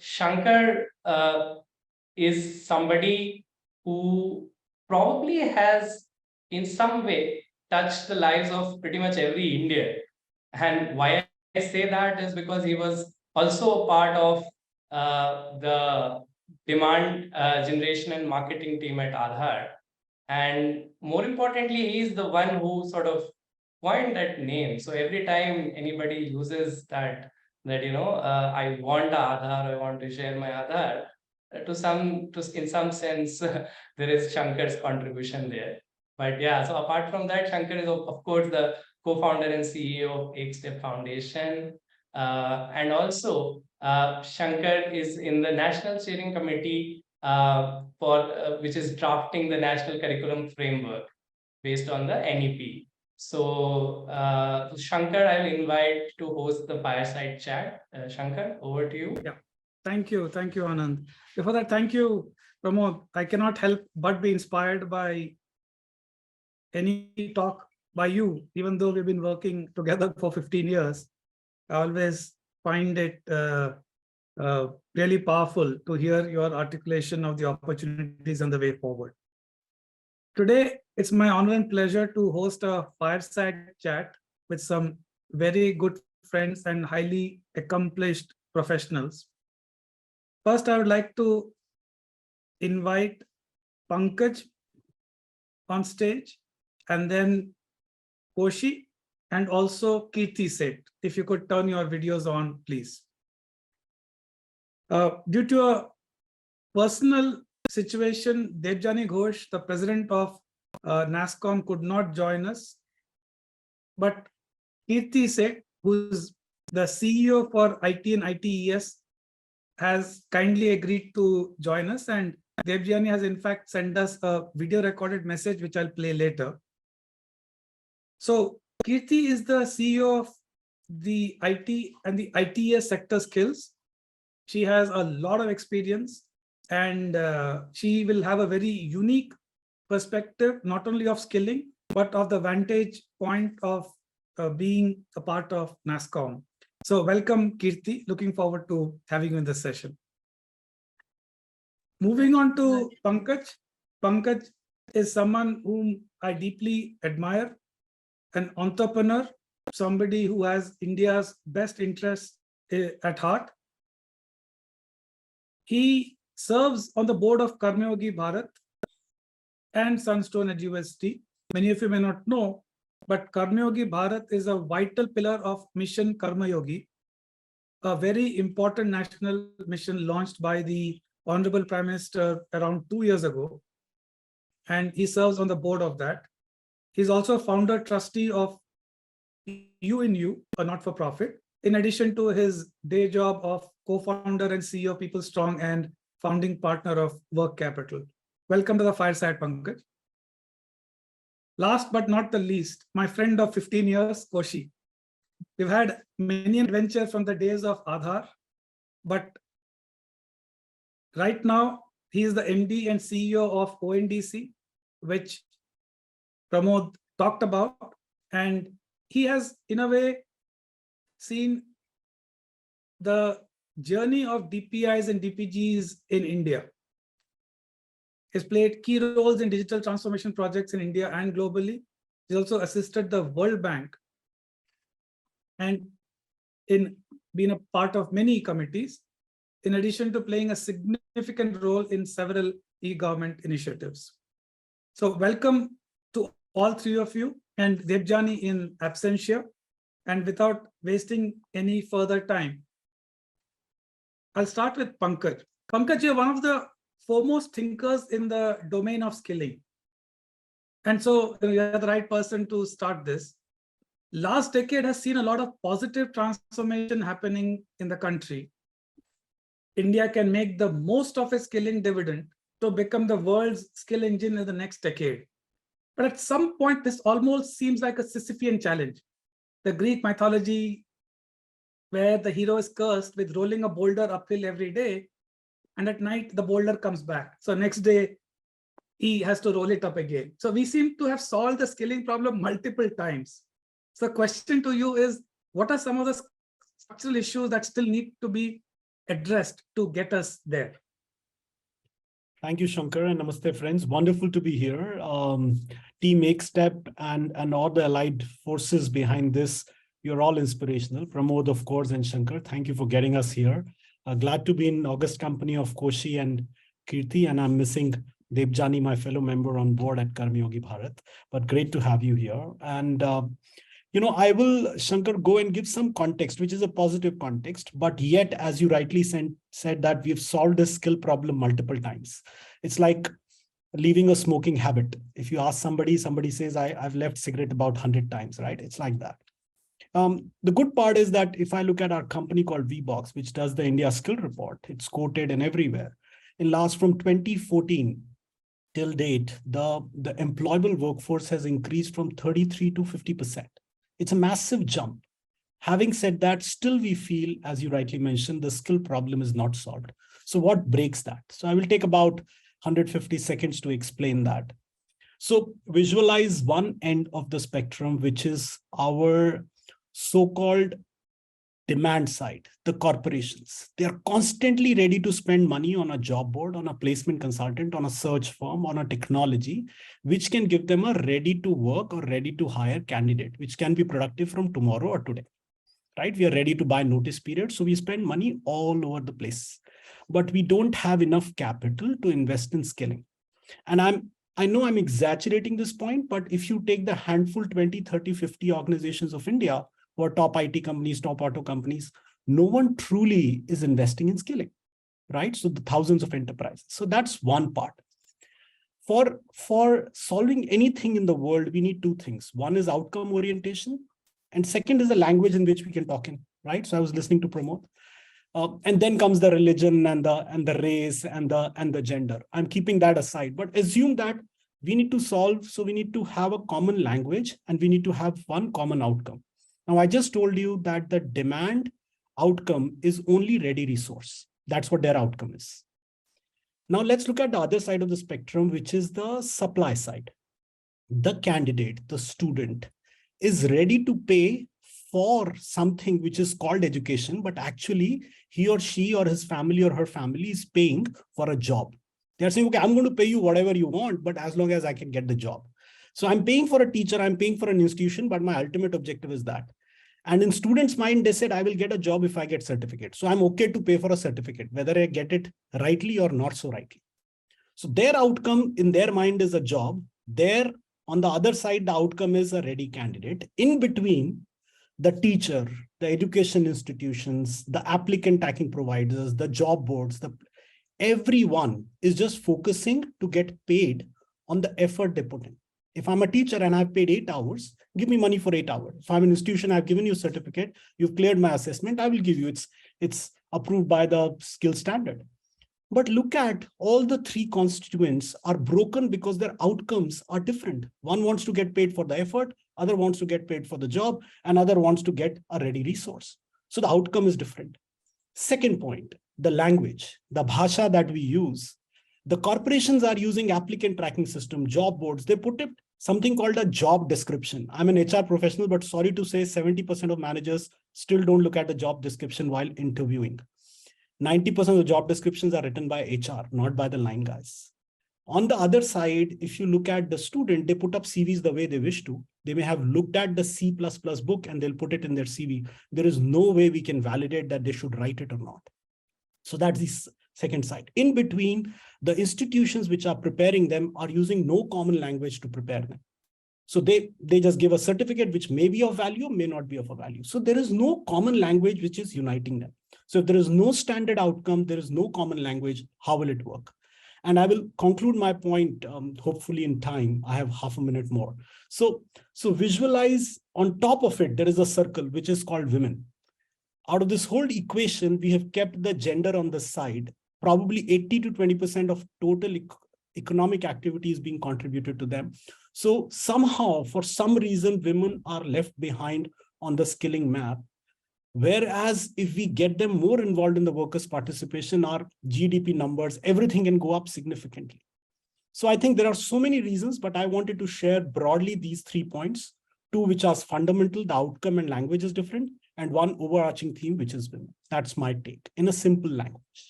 Shankar is somebody who probably has, in some way, touched the lives of pretty much every Indian. And why I say that is because he was also a part of the demand generation and marketing team at Aadhaar. And more importantly, he's the one who sort of coined that name. So every time anybody uses I want Aadhaar, I want to share my Aadhaar, in some sense, there is Shankar's contribution there. But yeah, so apart from that, Shankar is of course the co-founder and CEO of EkStep Foundation. And also, Shankar is in the National Steering Committee which is drafting the National Curriculum Framework based on the NEP. So, Shankar, I'll invite to host the fireside chat. Shankar, over to you. Yeah, thank you, Anand. Before that, thank you, Pramod. I cannot help but be inspired by any talk by you, even though we've been working together for 15 years. I always find it really powerful to hear your articulation of the opportunities and the way forward. Today, it's my honor and pleasure to host a fireside chat with some very good friends and highly accomplished professionals. First, I would like to invite Pankaj on stage, and then Koshi, and also Kirti Seth. If you could turn your videos on, please. Due to a personal situation, Debjani Ghosh, the president of NASSCOM, could not join us. But Kirti Seth, who's the CEO for IT and ITES, has kindly agreed to join us. And Debjani has in fact sent us a video recorded message, which I'll play later. So Kirti is the CEO of the IT and the ITES sector skills. She has a lot of experience, and she will have a very unique perspective, not only of skilling, but of the vantage point of being a part of NASSCOM. So welcome, Kirti. Looking forward to having you in this session. Moving on to Pankaj. Pankaj is someone whom I deeply admire, an entrepreneur, somebody who has India's best interests at heart. He serves on the board of Karmayogi Bharat and Sunstone at UST. Many of you may not know, but Karmayogi Bharat is a vital pillar of Mission Karmayogi, a very important national mission launched by the Honorable Prime Minister around 2 years ago. And he serves on the board of that. He's also founder trustee of U in U, a not-for-profit, in addition to his day job of co-founder and CEO of People Strong and founding partner of Work Capital. Welcome to the fireside, Pankaj. Last but not the least, my friend of 15 years, Koshi. We've had many adventures from the days of Aadhaar, but right now he is the MD and CEO of ONDC, which Pramod talked about, and he has, in a way, seen the journey of DPIs and DPGs in India. He's played key roles in digital transformation projects in India and globally. He's also assisted the World Bank and in being a part of many committees, in addition to playing a significant role in several e-government initiatives. So welcome to all three of you, and Debjani in absentia. And without wasting any further time, I'll start with Pankaj. Pankaj, you're one of the foremost thinkers in the domain of skilling. And so you're the right person to start this. Last decade has seen a lot of positive transformation happening in the country. India can make the most of a skilling dividend to become the world's skill engine in the next decade. But at some point, this almost seems like a Sisyphean challenge. The Greek mythology, where the hero is cursed with rolling a boulder uphill every day, and at night the boulder comes back. So next day, he has to roll it up again. So we seem to have solved the skilling problem multiple times. So the question to you is, what are some of the structural issues that still need to be addressed to get us there? Thank you, Shankar, and namaste, friends. Wonderful to be here. Team EkStep and all the allied forces behind this, you're all inspirational. Pramod, of course, and Shankar, thank you for getting us here. Glad to be in august company of Koshi and Kirti, and I'm missing Debjani, my fellow member on board at Karmyogi Bharat, but great to have you here. And I will, Shankar, go and give some context, which is a positive context, but yet, as you rightly said that we've solved this skill problem multiple times. It's like leaving a smoking habit. If you ask somebody says, I've left cigarette about 100 times, right? It's like that. The good part is that if I look at our company called VBox, which does the India Skill Report, it's quoted and everywhere. In last from 2014 till date, the employable workforce has increased from 33 to 50%. It's a massive jump. Having said that, still we feel, as you rightly mentioned, the skill problem is not solved. So what breaks that? So I will take about 150 seconds to explain that. So visualize one end of the spectrum, which is our so-called demand side, the corporations. They are constantly ready to spend money on a job board, on a placement consultant, on a search firm, on a technology, which can give them a ready to work or ready to hire candidate, which can be productive from tomorrow or today, right? We are ready to buy notice period. So we spend money all over the place, but we don't have enough capital to invest in skilling. And I know I'm exaggerating this point, but if you take the handful 20, 30, 50 organizations of India, or top IT companies, top auto companies, no one truly is investing in skilling, right? So the thousands of enterprises. So that's one part. For solving anything in the world, we need two things. One is outcome orientation, and second is the language in which we can talk in, right? So I was listening to Pramod. And then comes the religion and the race and the gender. I'm keeping that aside, but assume that we need to solve. So we need to have a common language and we need to have one common outcome. Now, I just told you that the demand outcome is only ready resource. That's what their outcome is. Now, let's look at the other side of the spectrum, which is the supply side. The candidate, the student, is ready to pay for something which is called education, but actually he or she or his family or her family is paying for a job. They're saying, okay, I'm going to pay you whatever you want, but as long as I can get the job. So I'm paying for a teacher, I'm paying for an institution, but my ultimate objective is that. And in students' mind, they said, I will get a job if I get certificate. So I'm okay to pay for a certificate, whether I get it rightly or not so rightly. So their outcome in their mind is a job. There, on the other side, the outcome is a ready candidate. In between, the teacher, the education institutions, the applicant tracking providers, the job boards, everyone is just focusing to get paid on the effort they put in. If I'm a teacher and I've paid 8 hours, give me money for 8 hours. If I'm an institution, I've given you a certificate, you've cleared my assessment, I will give you, it's approved by the skill standard. But look at all the three constituents are broken because their outcomes are different. One wants to get paid for the effort, other wants to get paid for the job, and other wants to get a ready resource. So the outcome is different. Second point, the language, the bhasha that we use. The corporations are using applicant tracking system, job boards. They put it something called a job description. I'm an HR professional, but sorry to say 70% of managers still don't look at the job description while interviewing. 90% of the job descriptions are written by HR, not by the line guys. On the other side, if you look at the student, they put up CVs the way they wish to. They may have looked at the C++ book and they'll put it in their CV. There is no way we can validate that they should write it or not. So that's the second side. In between, the institutions which are preparing them are using no common language to prepare them. So they just give a certificate which may be of value, may not be of a value. So there is no common language which is uniting them. So if there is no standard outcome, there is no common language, how will it work? And I will conclude my point, hopefully in time. I have half a minute more. So visualize on top of it, there is a circle which is called women. Out of this whole equation, we have kept the gender on the side. Probably 80 to 20% of total economic activity is being contributed to them. So somehow, for some reason, women are left behind on the skilling map. Whereas if we get them more involved in the workers' participation, our GDP numbers, everything can go up significantly. So I think there are so many reasons, but I wanted to share broadly these 3 points, two which are fundamental, the outcome and language is different, and one overarching theme, which is women. Thank you. That's my take in a simple language.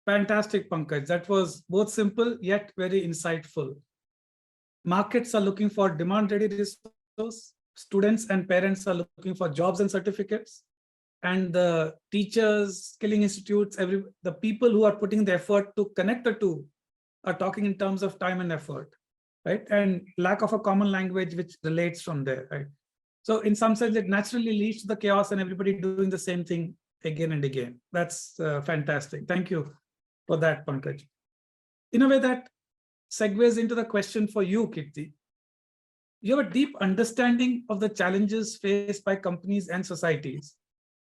Fantastic, Pankaj. That was both simple yet very insightful. Markets are looking for demand-ready resource. Students and parents are looking for jobs and certificates. And the teachers, skilling institutes, the people who are putting the effort to connect the two are talking in terms of time and effort, right? And lack of a common language which relates from there, right? So in some sense, it naturally leads to the chaos and everybody doing the same thing again and again. That's fantastic. Thank you for that, Pankaj. In a way that segues into the question for you, Kirti. You have a deep understanding of the challenges faced by companies and societies.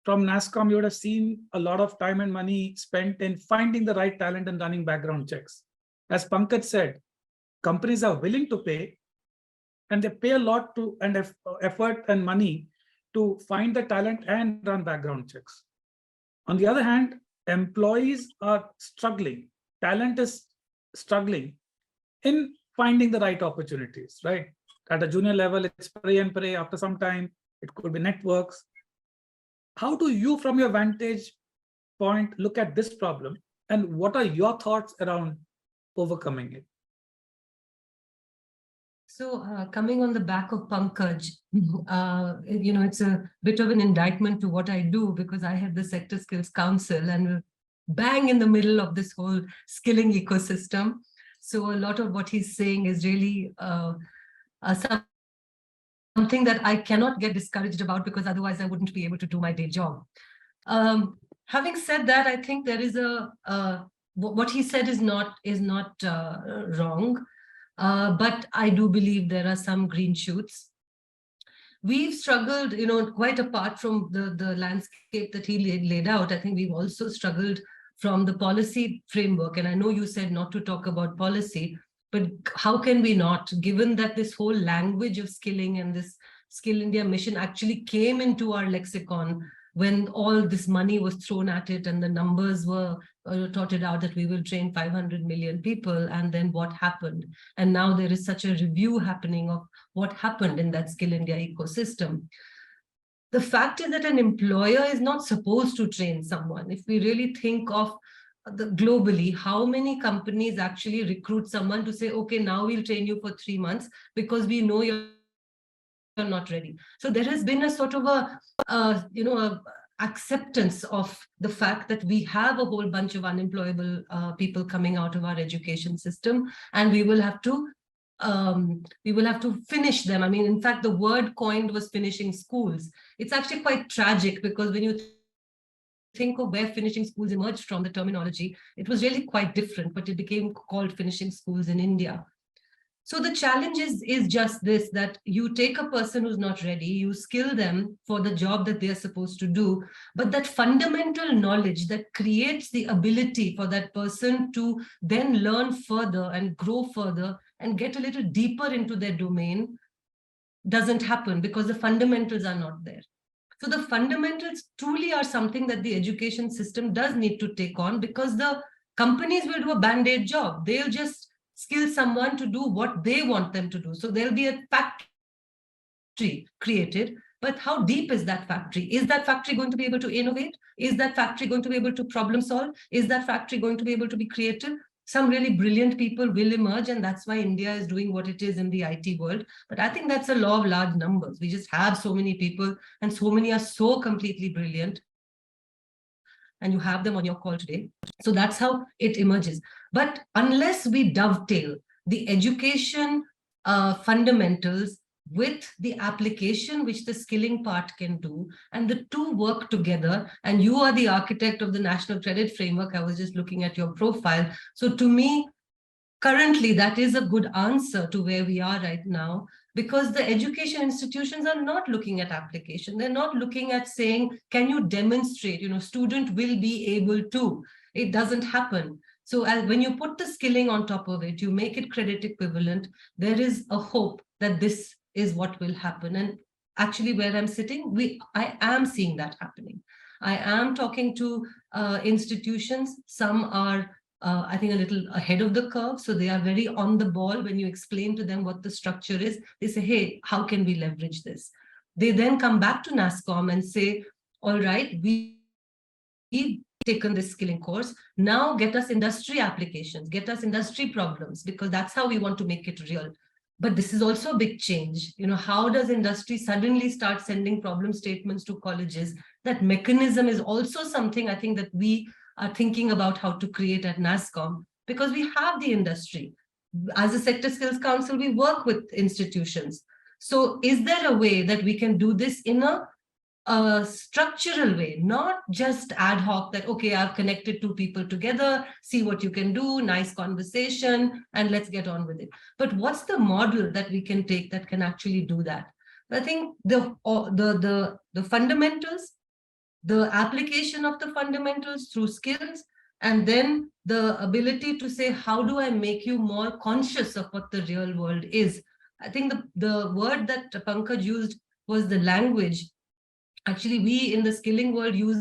From NASSCOM, you would have seen a lot of time and money spent in finding the right talent and running background checks. As Pankaj said, companies are willing to pay, and they pay a lot to and effort and money to find the talent and run background checks. On the other hand, employees are struggling. Talent is struggling in finding the right opportunities, right? At a junior level, it's pray and pray. After some time, it could be networks. How do you, from your vantage point, look at this problem? And what are your thoughts around overcoming it? So coming on the back of Pankaj, it's a bit of an indictment to what I do, because I have the Sector Skills Council and we're bang in the middle of this whole skilling ecosystem. So a lot of what he's saying is really something that I cannot get discouraged about, because otherwise I wouldn't be able to do my day job. Having said that, I think there is what he said is not wrong. But I do believe there are some green shoots. We've struggled, quite apart from the landscape that he laid out. I think we've also struggled from the policy framework. And I know you said not to talk about policy, but how can we not, given that this whole language of skilling and this Skill India mission actually came into our lexicon when all this money was thrown at it and the numbers were trotted out that we will train 500 million people, and then what happened? And now there is such a review happening of what happened in that Skill India ecosystem. The fact is that an employer is not supposed to train someone. If we really think of globally, how many companies actually recruit someone to say, okay, now we'll train you for 3 months because we know you're not ready. So there has been a sort of a acceptance of the fact that we have a whole bunch of unemployable people coming out of our education system, and we will have to finish them. I mean, in fact, the word coined was finishing schools. It's actually quite tragic, because when you think of where finishing schools emerged from, the terminology, it was really quite different, but it became called finishing schools in India. So the challenge is just this, that you take a person who's not ready, you skill them for the job that they're supposed to do, but that fundamental knowledge that creates the ability for that person to then learn further and grow further and get a little deeper into their domain doesn't happen, because the fundamentals are not there. So the fundamentals truly are something that the education system does need to take on, because the companies will do a band-aid job. They'll just skill someone to do what they want them to do. So there'll be a factory created, but how deep is that factory? Is that factory going to be able to innovate? Is that factory going to be able to problem solve? Is that factory going to be able to be creative? Some really brilliant people will emerge, and that's why India is doing what it is in the IT world. But I think that's a law of large numbers. We just have so many people, and so many are so completely brilliant. And you have them on your call today. So that's how it emerges. But unless we dovetail the education fundamentals with the application which the skilling part can do, and the two work together, and you are the architect of the National Credit Framework. I was just looking at your profile. So to me, currently, that is a good answer to where we are right now, because the education institutions are not looking at application. They're not looking at saying, can you demonstrate, student will be able to. It doesn't happen. So when you put the skilling on top of it, you make it credit equivalent, there is a hope that this is what will happen. And actually where I'm sitting, I am seeing that happening. I am talking to institutions. Some are I think a little ahead of the curve. So they are very on the ball. When you explain to them what the structure is, they say, hey, how can we leverage this? They then come back to NASSCOM and say, all right, we taken this skilling course. Now get us industry applications, get us industry problems, because that's how we want to make it real. But this is also a big change. You know, how does industry suddenly start sending problem statements to colleges? That mechanism is also something I think that we are thinking about how to create at NASSCOM, because we have the industry. As a Sector Skills Council, we work with institutions. So is there a way that we can do this in a structural way, not just ad hoc that, okay, I've connected two people together, see what you can do, nice conversation, and let's get on with it. But what's the model that we can take that can actually do that? I think the fundamentals, the application of the fundamentals through skills, and then the ability to say, how do I make you more conscious of what the real world is? I think the word that Pankaj used was the language. Actually, we in the skilling world use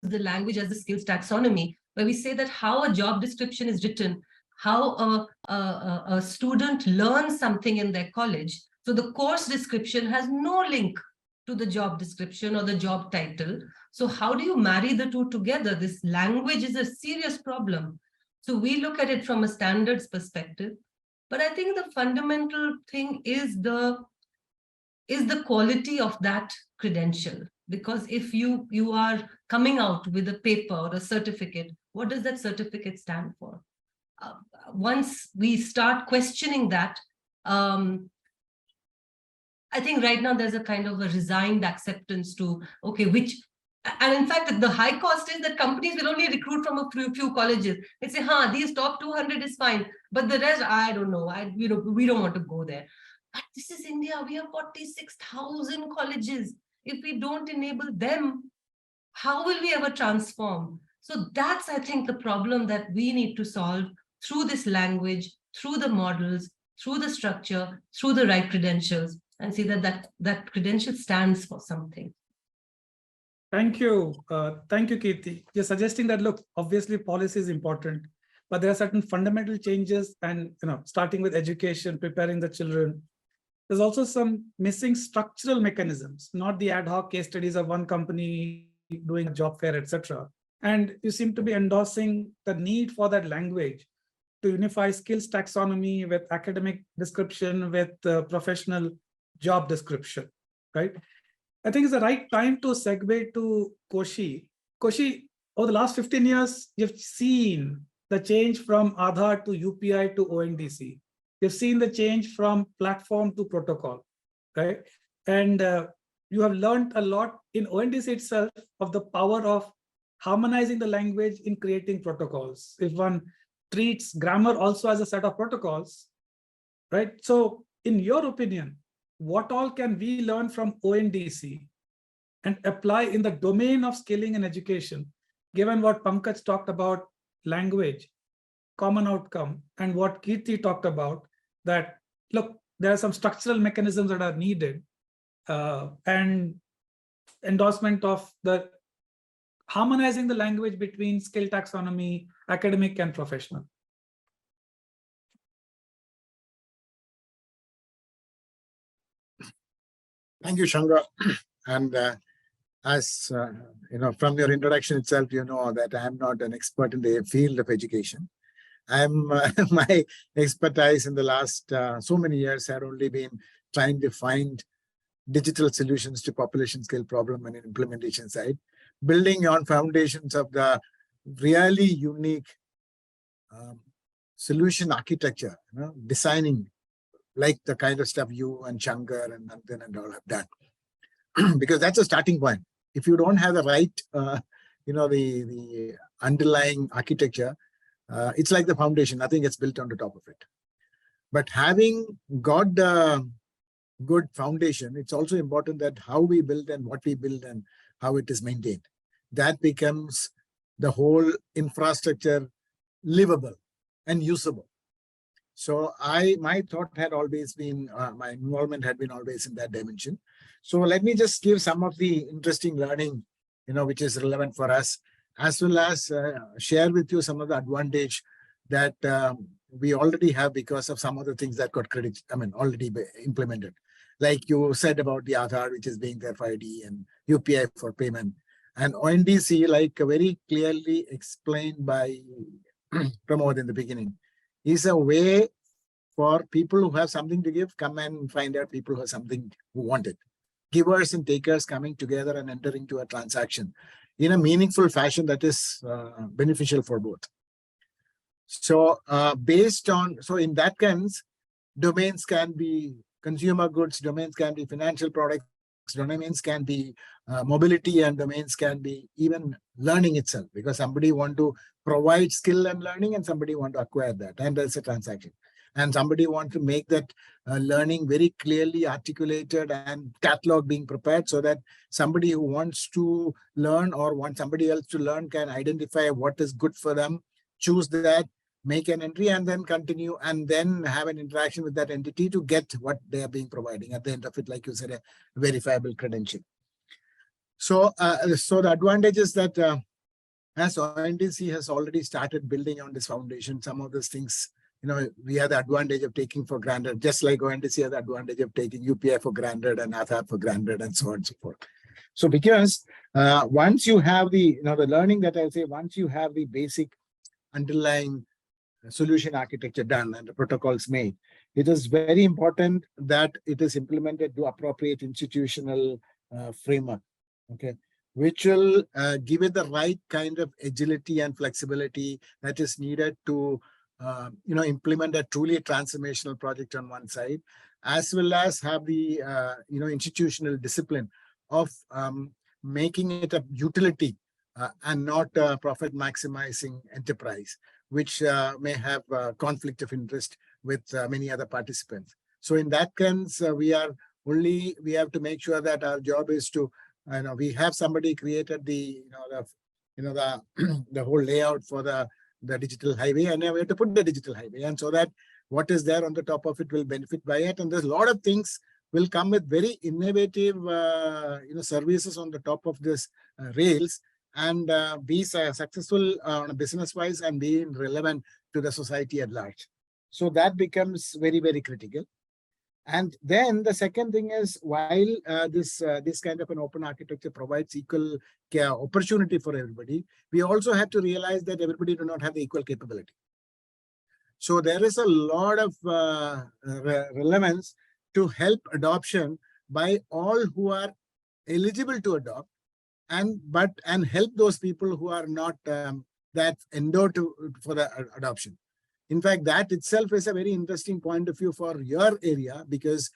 the language as the skills taxonomy, where we say that how a job description is written, how a student learns something in their college. So the course description has no link to the job description or the job title. So how do you marry the two together? This language is a serious problem. So we look at it from a standards perspective. But I think the fundamental thing is the quality of that credential. Because if you are coming out with a paper or a certificate, what does that certificate stand for? Once we start questioning that, I think right now there's a kind of a resigned acceptance to, okay, and in fact, the high cost is that companies will only recruit from a few colleges. They say, these top 200 is fine, but the rest, I don't know, we don't want to go there. But this is India, we have 46,000 colleges. If we don't enable them, how will we ever transform? So that's, I think, the problem that we need to solve through this language, through the models, through the structure, through the right credentials, and see that credential stands for something. Thank you. Thank you, Kirti. You're suggesting that, look, obviously policy is important, but there are certain fundamental changes, and starting with education, preparing the children. There's also some missing structural mechanisms, not the ad hoc case studies of one company doing a job fair, etc. And you seem to be endorsing the need for that language to unify skills taxonomy with academic description, with professional job description, right? I think it's the right time to segue to Koshi. Koshi, over the last 15 years, you've seen the change from Aadhaar to UPI to ONDC. You've seen the change from platform to protocol, right? And you have learned a lot in ONDC itself of the power of harmonizing the language in creating protocols. If one treats grammar also as a set of protocols, right? So in your opinion, what all can we learn from ONDC and apply in the domain of skilling and education, given what Pankaj talked about, language, common outcome, and what Kirti talked about, that, look, there are some structural mechanisms that are needed, and endorsement of the harmonizing the language between skill taxonomy, academic and professional. Thank you, Shankar. And as from your introduction itself, you know that I'm not an expert in the field of education. I'm my expertise in the last so many years had only been trying to find digital solutions to population scale problem and implementation side, building on foundations of the really unique solution architecture, designing like the kind of stuff you and Shankar and Nandan and all have done. Because that's a starting point. If you don't have the right, the underlying architecture, it's like the foundation, nothing gets built on the top of it. But having got the good foundation, it's also important that how we build and what we build and how it is maintained. That becomes the whole infrastructure livable and usable. So my thought had always been, my involvement had been always in that dimension. So let me just give some of the interesting learning, which is relevant for us, as well as share with you some of the advantage that we already have because of some of the things that got already implemented. Like you said about the Aadhaar, which is being there for ID, and UPI for payment. And ONDC, like very clearly explained by Pramod in the beginning, is a way for people who have something to give, come and find out people who have something who want it. Givers and takers coming together and entering into a transaction in a meaningful fashion that is beneficial for both. So in that sense, domains can be consumer goods, domains can be financial products, domains can be mobility, and domains can be even learning itself, because somebody want to provide skill and learning and somebody want to acquire that, and there's a transaction. And somebody want to make that learning very clearly articulated and catalog being prepared so that somebody who wants to learn or wants somebody else to learn can identify what is good for them, choose that, make an entry, and then continue, and then have an interaction with that entity to get what they are being providing at the end of it, like you said, a verifiable credential. So, so the advantage is that as ONDC has already started building on this foundation, some of those things, we have the advantage of taking for granted, just like ONDC has the advantage of taking UPI for granted and Aadhaar for granted and so on and so forth. So because once you have the learning that I say, once you have the basic underlying solution architecture done and the protocols made, it is very important that it is implemented to appropriate institutional framework, okay, which will give it the right kind of agility and flexibility that is needed to implement a truly transformational project on one side, as well as have the institutional discipline of making it a utility and not a profit maximizing enterprise, which may have conflict of interest with many other participants. So in that sense, we have to make sure that our job is to, we have somebody created the the whole layout for the digital highway, and we have to put the digital highway, and so that what is there on the top of it will benefit by it. And there's a lot of things will come with very innovative services on the top of this rails, and be successful business-wise and be relevant to the society at large. So that becomes very, very critical. And then the second thing is, while this kind of an open architecture provides equal opportunity for everybody, we also have to realize that everybody do not have the equal capability. So there is a lot of relevance to help adoption by all who are eligible to adopt, and help those people who are not that endowed for the adoption. In fact, that itself is a very interesting point of view for your area, because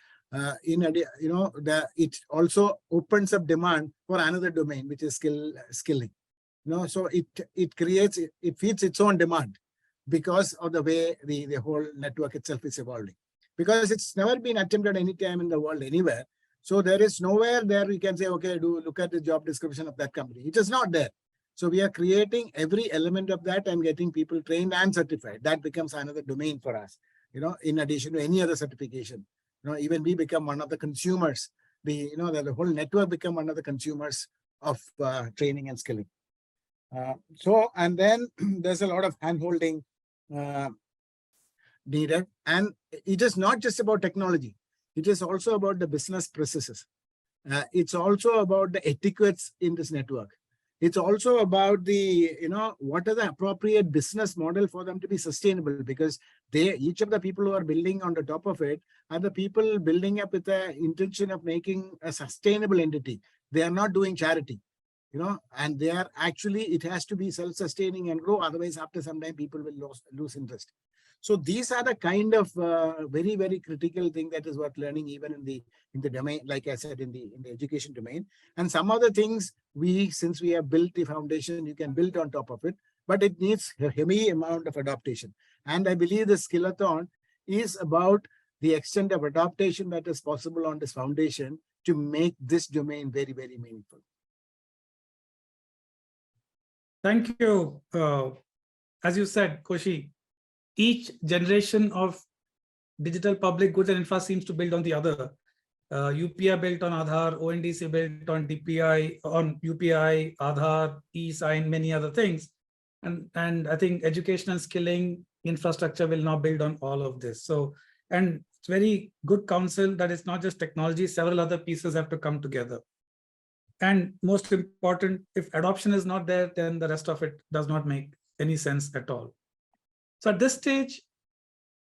it also opens up demand for another domain, which is skilling. So it feeds its own demand because of the way the whole network itself is evolving. Because it's never been attempted any time in the world anywhere. So there is nowhere there we can say, okay, look at the job description of that company. It is not there. So we are creating every element of that and getting people trained and certified. That becomes another domain for us, in addition to any other certification. Even we become one of the consumers. The whole network become one of the consumers of training and skilling. And then there's a lot of hand-holding needed. And it is not just about technology. It is also about the business processes. It's also about the etiquettes in this network. It's also about the, what are the appropriate business model for them to be sustainable, because each of the people who are building on the top of it are the people building up with the intention of making a sustainable entity. They are not doing charity, and they are actually, it has to be self-sustaining and grow. Otherwise, after some time, people will lose interest. So these are the kind of very, very critical thing that is worth learning, even in the domain, like I said, in the education domain. And some other things since we have built the foundation, you can build on top of it, but it needs a heavy amount of adaptation. And I believe the Skill-A-Thon is about the extent of adaptation that is possible on this foundation to make this domain very, very meaningful. Thank you. As you said, Koshi, each generation of digital public goods and infra seems to build on the other. UPI built on Aadhaar, ONDC built on DPI, on UPI, Aadhaar, e-sign, many other things. And I think education and skilling infrastructure will now build on all of this. So, and it's very good counsel that it's not just technology, several other pieces have to come together. And most important, if adoption is not there, then the rest of it does not make any sense at all. So at this stage,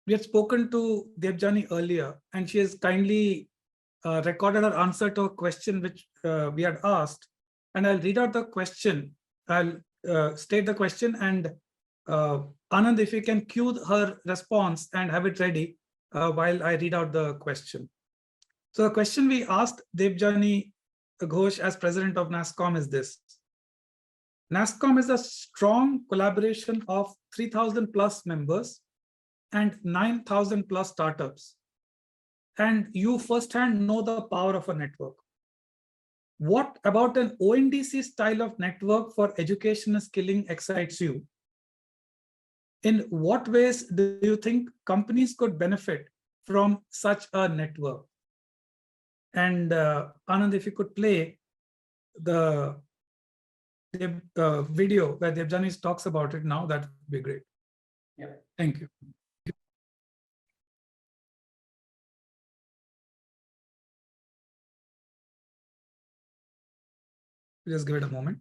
we had spoken to Debjani earlier, and she has kindly recorded her answer to a question which we had asked. And I'll read out the question. I'll state the question, and Anand, if you can cue her response and have it ready while I read out the question. So the question we asked Debjani Ghosh as president of NASSCOM is this. NASSCOM is a strong collaboration of 3,000 plus members and 9,000 plus startups. And you firsthand know the power of a network. What about an ONDC style of network for education and skilling excites you? In what ways do you think companies could benefit from such a network? And Anand, if you could play the video where Debjani talks about it now, that would be great. Yeah. Thank you. Just give it a moment.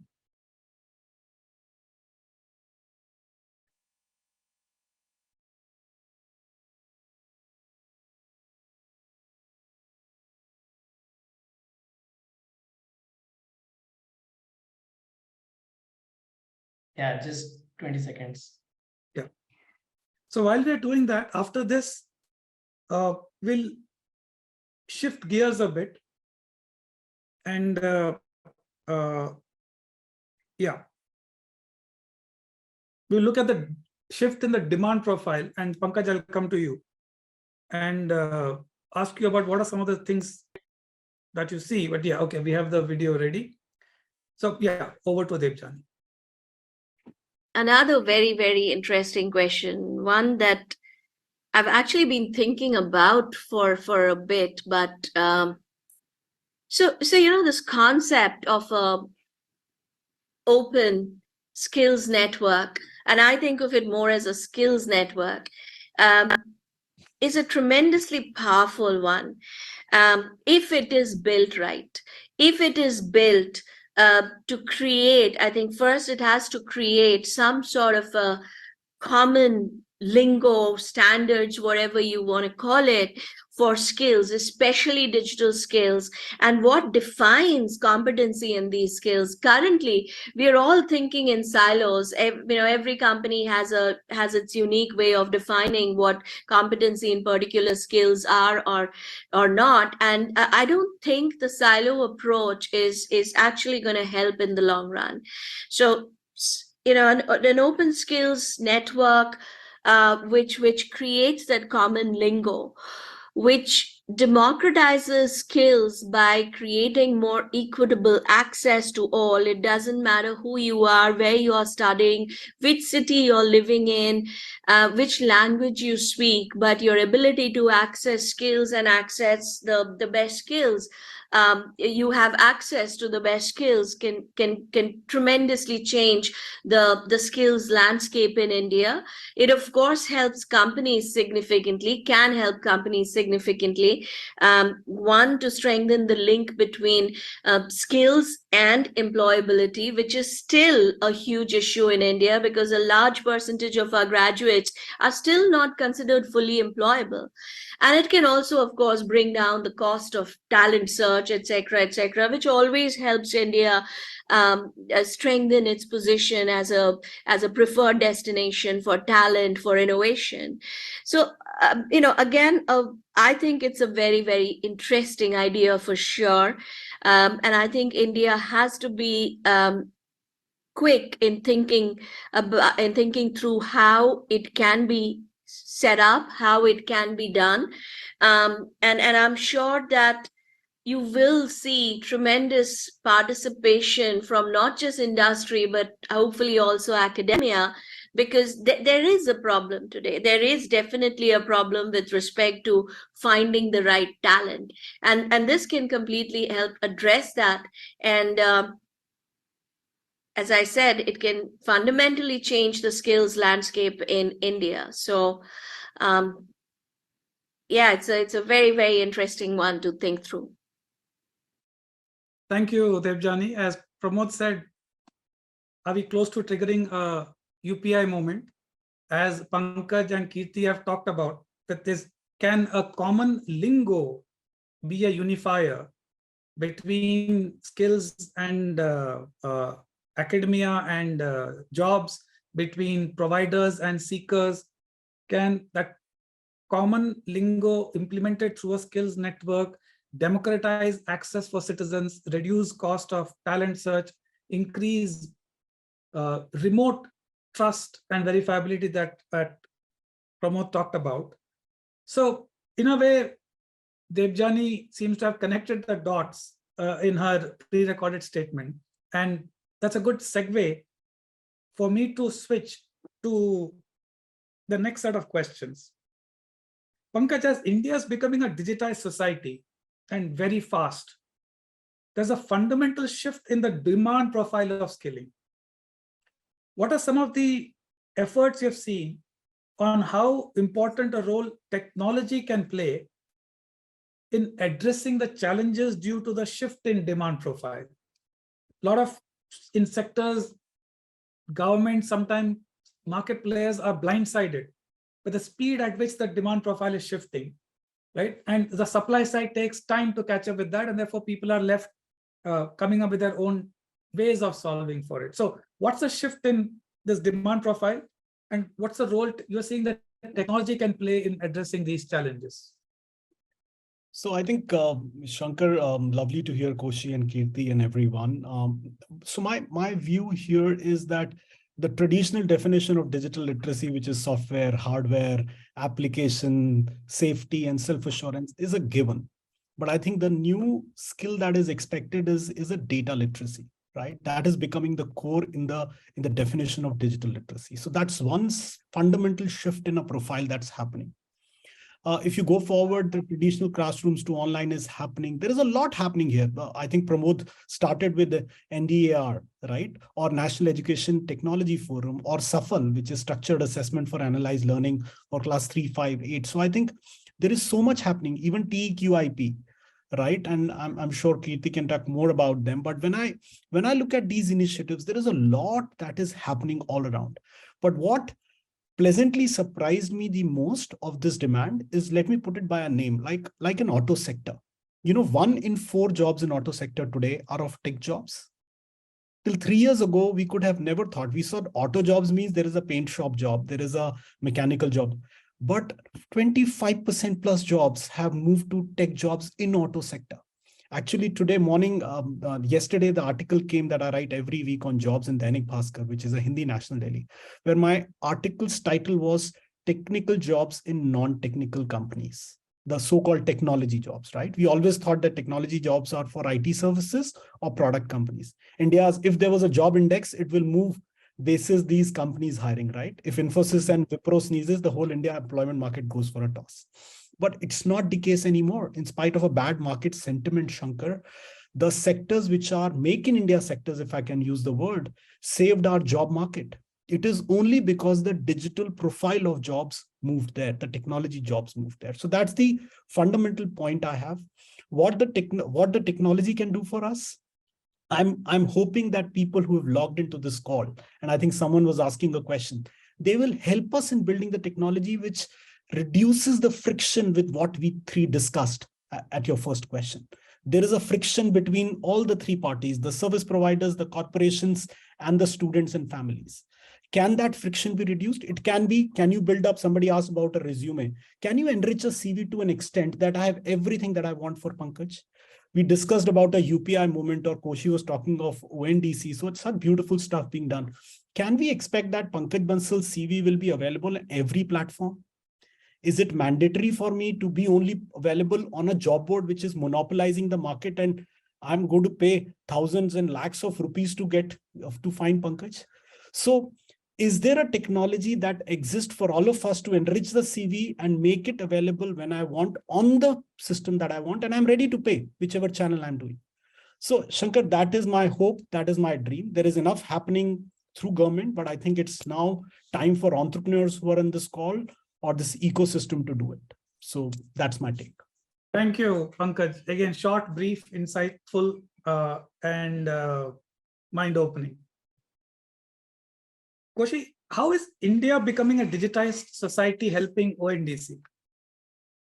Yeah, just 20 seconds. Yeah. So while we're doing that, after this, we'll shift gears a bit. And yeah, we'll look at the shift in the demand profile. And Pankaj, I'll come to you and ask you about what are some of the things that you see. But yeah, okay, we have the video ready. So yeah, over to Debjani. Another very, very interesting question, one that I've actually been thinking about for a bit, but so this concept of a open skills network, and I think of it more as a skills network, is a tremendously powerful one if it is built right. If it is built to create, I think first it has to create some sort of a common lingo, standards, whatever you want to call it, for skills, especially digital skills, and what defines competency in these skills. Currently, we are all thinking in silos. Every company has its unique way of defining what competency in particular skills are or not. And I don't think the silo approach is actually going to help in the long run. So an open skills network which creates that common lingo, which democratizes skills by creating more equitable access to all. It doesn't matter who you are, where you are studying, which city you're living in, which language you speak, but your ability to access skills and access the best skills. You have access to the best skills can tremendously change the skills landscape in India. It of course helps companies significantly, can help companies significantly. One, to strengthen the link between skills and employability, which is still a huge issue in India because a large percentage of our graduates are still not considered fully employable. And it can also, of course, bring down the cost of talent search, etc., which always helps India strengthen its position as a preferred destination for talent, for innovation. So, again, I think it's a very, very interesting idea for sure. And I think India has to be quick in thinking through how it can be set up, how it can be done. And I'm sure that you will see tremendous participation from not just industry, but hopefully also academia, because there is a problem today. There is definitely a problem with respect to finding the right talent. And this can completely help address that. And as I said, it can fundamentally change the skills landscape in India. So yeah, it's a very, very interesting one to think through. Thank you, Debjani. As Pramod said, are we close to triggering a UPI moment? As Pankaj and Kirti have talked about, that can a common lingo be a unifier between skills and academia and jobs, between providers and seekers? Can that common lingo implemented through a skills network democratize access for citizens, reduce cost of talent search, increase remote trust and verifiability that Pramod talked about? So in a way, Debjani seems to have connected the dots in her pre-recorded statement. And that's a good segue for me to switch to the next set of questions. Pankaj, as India is becoming a digitized society and very fast, there's a fundamental shift in the demand profile of skilling. What are some of the efforts you've seen on how important a role technology can play in addressing the challenges due to the shift in demand profile? A lot of in sectors, government, sometimes market players are blindsided with the speed at which the demand profile is shifting, right? And the supply side takes time to catch up with that, and therefore people are left coming up with their own ways of solving for it. So what's the shift in this demand profile, and what's the role you're seeing that technology can play in addressing these challenges? So I think, Shankar, lovely to hear Koshi and Kirti and everyone. So my view here is that the traditional definition of digital literacy, which is software, hardware, application, safety, and self-assurance, is a given. But I think the new skill that is expected is a data literacy, right? That is becoming the core in the definition of digital literacy. So that's one fundamental shift in a profile that's happening. If you go forward, the traditional classrooms to online is happening. There is a lot happening here. I think Pramod started with the NDAR, right? Or National Education Technology Forum, or SAFL, which is Structured Assessment for Analyzed Learning, or class 3, 5, 8. So I think there is so much happening, even TEQIP, right? And I'm sure Kirti can talk more about them. But when I look at these initiatives, there is a lot that is happening all around. But what pleasantly surprised me the most of this demand is, let me put it by a name, like an auto sector. 1 in 4 jobs in auto sector today are of tech jobs. Till 3 years ago, we could have never thought. We thought auto jobs means there is a paint shop job, there is a mechanical job. But 25% plus jobs have moved to tech jobs in auto sector. Actually, today morning, yesterday, the article came that I write every week on jobs in Dainik Bhaskar, which is a Hindi national daily, where my article's title was Technical Jobs in Non-Technical Companies, the so-called technology jobs, right? We always thought that technology jobs are for IT services or product companies. India's, if there was a job index, it will move basis these companies hiring, right? If Infosys and Wipro sneezes, the whole India employment market goes for a toss. But it's not the case anymore. In spite of a bad market sentiment, Shankar, the sectors which are make in India sectors, if I can use the word, saved our job market. It is only because the digital profile of jobs moved there, the technology jobs moved there. So that's the fundamental point I have. What the technology can do for us, I'm hoping that people who have logged into this call, and I think someone was asking a question, they will help us in building the technology which reduces the friction with what we three discussed at your first question. There is a friction between all the three parties, the service providers, the corporations, and the students and families. Can that friction be reduced? It can be. Can you build up? Somebody asked about a resume. Can you enrich a CV to an extent that I have everything that I want for Pankaj? We discussed about a UPI movement, or Koshi was talking of ONDC. So it's such beautiful stuff being done. Can we expect that Pankaj Bansal's CV will be available on every platform? Is it mandatory for me to be only available on a job board which is monopolizing the market, and I'm going to pay thousands and lakhs of rupees to find Pankaj? So is there a technology that exists for all of us to enrich the CV and make it available when I want on the system that I want, and I'm ready to pay whichever channel I'm doing? So Shankar, that is my hope. That is my dream. There is enough happening through government, but I think it's now time for entrepreneurs who are on this call or this ecosystem to do it. So that's my take. Thank you, Pankaj. Again, short, brief, insightful, and mind-opening. Koshi, how is India becoming a digitized society helping ONDC?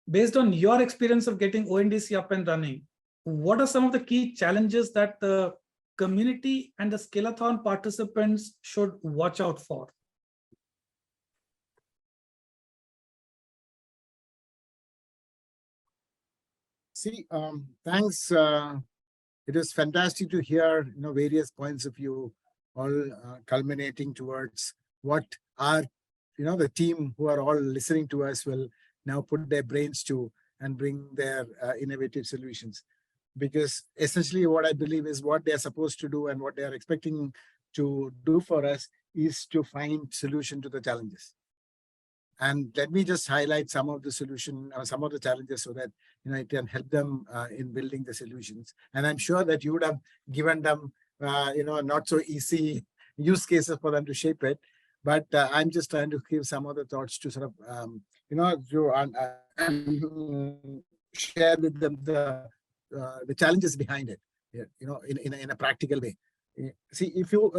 Based on your experience of getting ONDC up and running, what are some of the key challenges that the community and the Skill-A-Thon participants should watch out for? See, thanks. It was fantastic to hear, various points of view, all culminating towards what our, the team who are all listening to us will now put their brains to and bring their innovative solutions. Because essentially what I believe is what they're supposed to do and what they're expecting to do for us is to find solution to the challenges. And let me just highlight some of the solution or some of the challenges so that it can help them in building the solutions. And I'm sure that you would have given them not so easy use cases for them to shape it. But I'm just trying to give some other thoughts to sort of share with them the challenges behind it, in a practical way. See, if you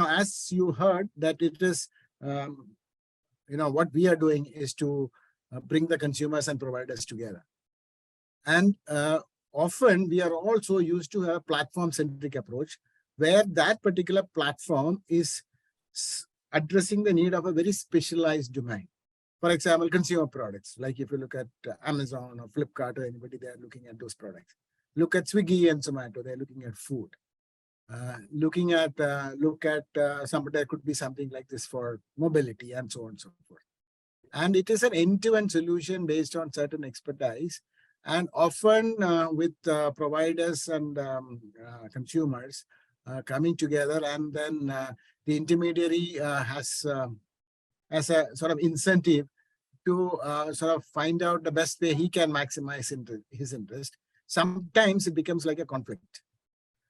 as you heard that it is what we are doing is to bring the consumers and providers together. And often we are also used to a platform-centric approach where that particular platform is addressing the need of a very specialized domain. For example, consumer products, like if you look at Amazon or Flipkart or anybody, they are looking at those products. Look at Swiggy and Zomato, they're looking at food. Look at somebody, there could be something like this for mobility and so on and so forth. And it is an end-to-end solution based on certain expertise, and often with providers and consumers coming together, and then the intermediary has as a sort of incentive to sort of find out the best way he can maximize his interest. Sometimes it becomes like a conflict.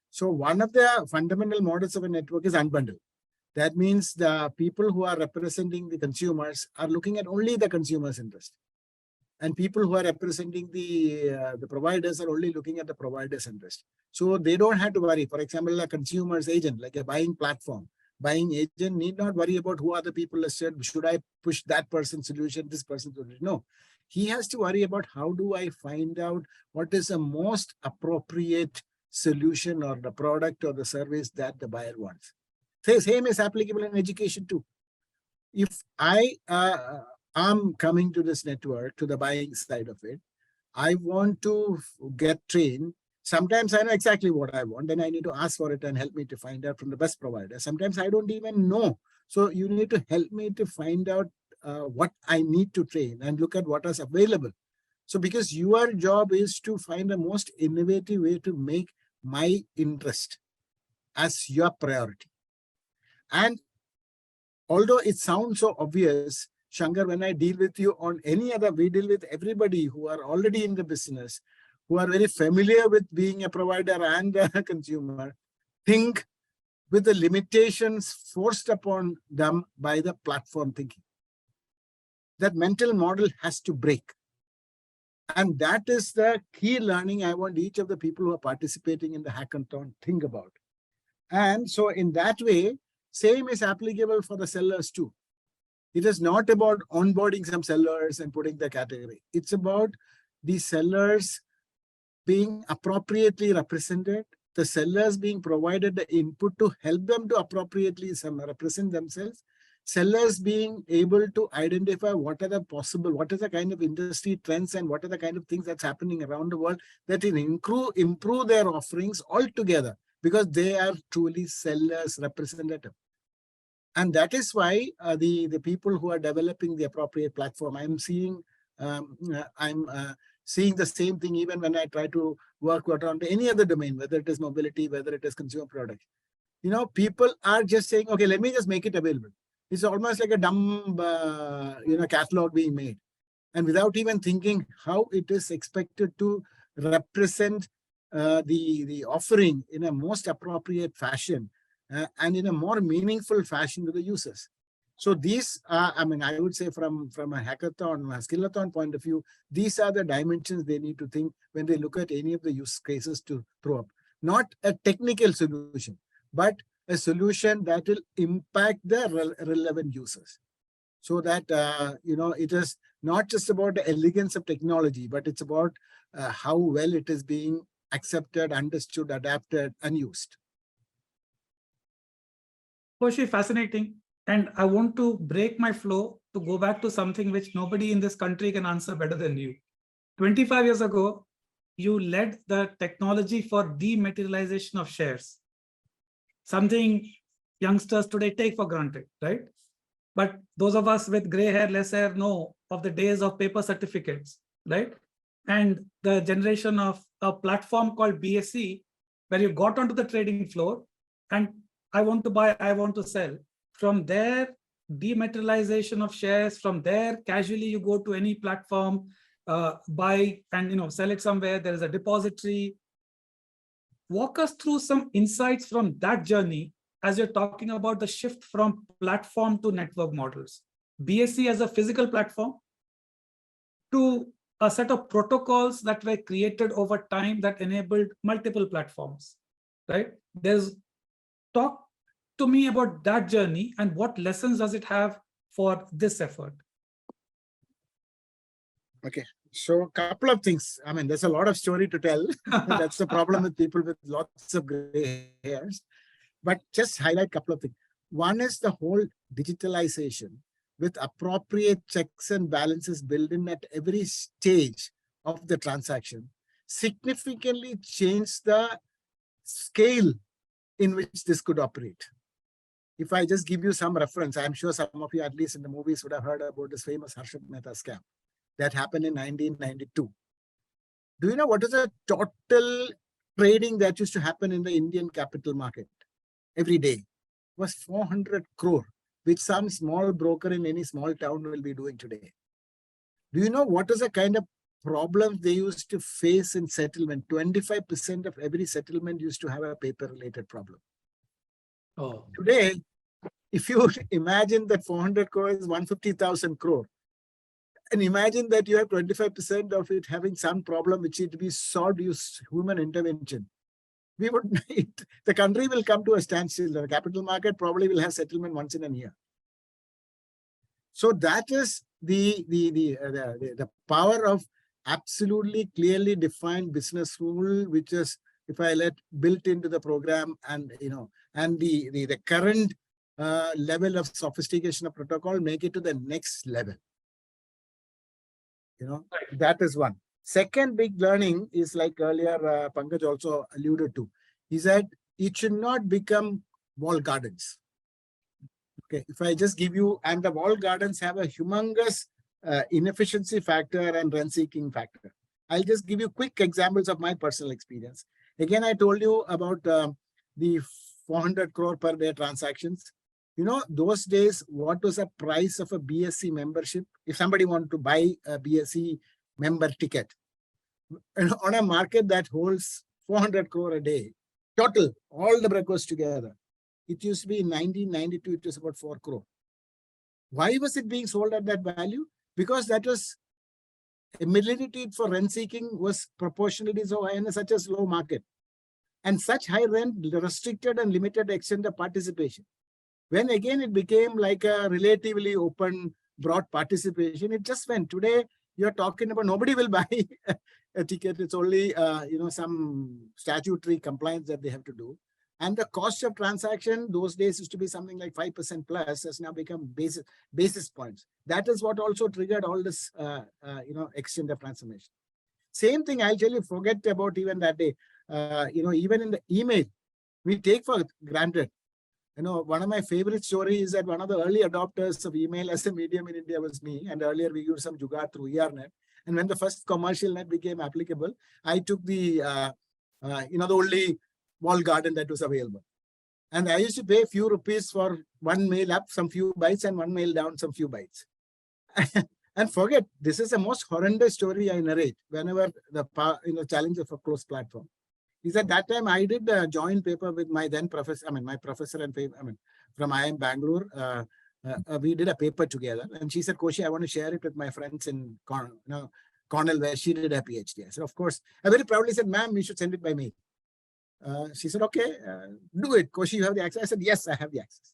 So one of the fundamental models of a network is unbundle. That means the people who are representing the consumers are looking at only the consumer's interest. And people who are representing the providers are only looking at the provider's interest. So they don't have to worry. For example, a consumer's agent, like a buying platform, buying agent need not worry about who are the people listed. Should I push that person's solution, this person's solution? No. He has to worry about how do I find out what is the most appropriate solution or the product or the service that the buyer wants. The same is applicable in education too. If I am coming to this network, to the buying side of it, I want to get trained. Sometimes I know exactly what I want, and I need to ask for it and help me to find out from the best provider. Sometimes I don't even know. So you need to help me to find out what I need to train and look at what is available. So because your job is to find the most innovative way to make my interest as your priority. And although it sounds so obvious, Shankar, when I deal with you on any other, we deal with everybody who are already in the business, who are very familiar with being a provider and a consumer, think with the limitations forced upon them by the platform thinking. That mental model has to break. And that is the key learning I want each of the people who are participating in the hackathon think about. And so in that way, same is applicable for the sellers too. It is not about onboarding some sellers and putting the category. It's about the sellers being appropriately represented, the sellers being provided the input to help them to appropriately represent themselves, sellers being able to identify what are the possible, what is the kind of industry trends and what are the kind of things that's happening around the world that will improve their offerings altogether, because they are truly sellers representative. And that is why the people who are developing the appropriate platform, I'm seeing the same thing even when I try to work around any other domain, whether it is mobility, whether it is consumer products. People are just saying, okay, let me just make it available. It's almost like a dumb, catalog being made. And without even thinking how it is expected to represent the offering in a most appropriate fashion and in a more meaningful fashion to the users. So these are, I would say from a hackathon, a Skill-A-Thon point of view, these are the dimensions they need to think when they look at any of the use cases to throw up. not a technical solution, but a solution that will impact the relevant users. So that, it is not just about the elegance of technology, but it's about how well it is being accepted, understood, adapted, and used. Koshi, fascinating. And I want to break my flow to go back to something which nobody in this country can answer better than you. 25 years ago, you led the technology for dematerialization of shares, something youngsters today take for granted, right? But those of us with gray hair, less hair know of the days of paper certificates, right? And the generation of a platform called BSE, where you got onto the trading floor and I want to buy, I want to sell. From there, dematerialization of shares, from there, casually you go to any platform, buy and sell it somewhere. There is a depository. Walk us through some insights from that journey as you're talking about the shift from platform to network models. BSE as a physical platform to a set of protocols that were created over time that enabled multiple platforms, right? Talk to me about that journey and what lessons does it have for this effort? Okay, so a couple of things. I mean, there's a lot of story to tell. That's the problem with people with lots of gray hairs. But just highlight a couple of things. One is the whole digitalization with appropriate checks and balances built in at every stage of the transaction significantly changed the scale in which this could operate. If I just give you some reference, I'm sure some of you, at least in the movies, would have heard about this famous Harshad Mehta scam that happened in 1992. Do you know what is the total trading that used to happen in the Indian capital market every day? It was 400 crore, which some small broker in any small town will be doing today. Do you know what is the kind of problems they used to face in settlement? 25% of every settlement used to have a paper-related problem. Oh. Today, if you imagine that 400 crore is 150,000 crore, and imagine that you have 25% of it having some problem which need to be solved, use human intervention. The country will come to a standstill. The capital market probably will have settlement once in a year. So that is the power of absolutely clearly defined business rule, which is, if I built into the program, and and the current level of sophistication of protocol, make it to the next level. That is one. Second big learning is, like earlier Pankaj also alluded to, is that it should not become wall gardens. Okay, if I just give you, and the wall gardens have a humongous inefficiency factor and rent-seeking factor. I'll just give you quick examples of my personal experience. Again, I told you about the 400 crore per day transactions. Those days, what was the price of a BSE membership? If somebody wanted to buy a BSE member ticket, and on a market that holds 400 crore a day, total, all the brokers together, it used to be in 1992, it was about 4 crore. Why was it being sold at that value? Because that was ability for rent seeking was proportionally so high in such a slow market. And such high rent restricted and limited extent of participation. When again it became like a relatively open, broad participation, it just went. Today, you're talking about nobody will buy a ticket. It's only some statutory compliance that they have to do. And the cost of transaction, those days used to be something like 5% plus, has now become basis points. That is what also triggered all this, extent of transformation. Same thing, I'll tell you, forget about even that day. Even in the email, we take for granted. One of my favorite stories is that one of the early adopters of email as a medium in India was me. And earlier we used some jugaad through ERNet. And when the first commercial net became applicable, I took the, the only wall garden that was available. And I used to pay a few rupees for one mail up, some few bytes, and one mail down, some few bytes. And forget, this is the most horrendous story I narrate whenever the challenge of a closed platform. Is at that time I did a joint paper with my then professor, my professor and from IIM Bangalore. We did a paper together, and she said, Koshi, I want to share it with my friends in Cornell, where she did her PhD. I said, of course. I very proudly said, ma'am, you should send it by mail. She said, okay, do it. Koshi, you have the access. I said, yes, I have the access.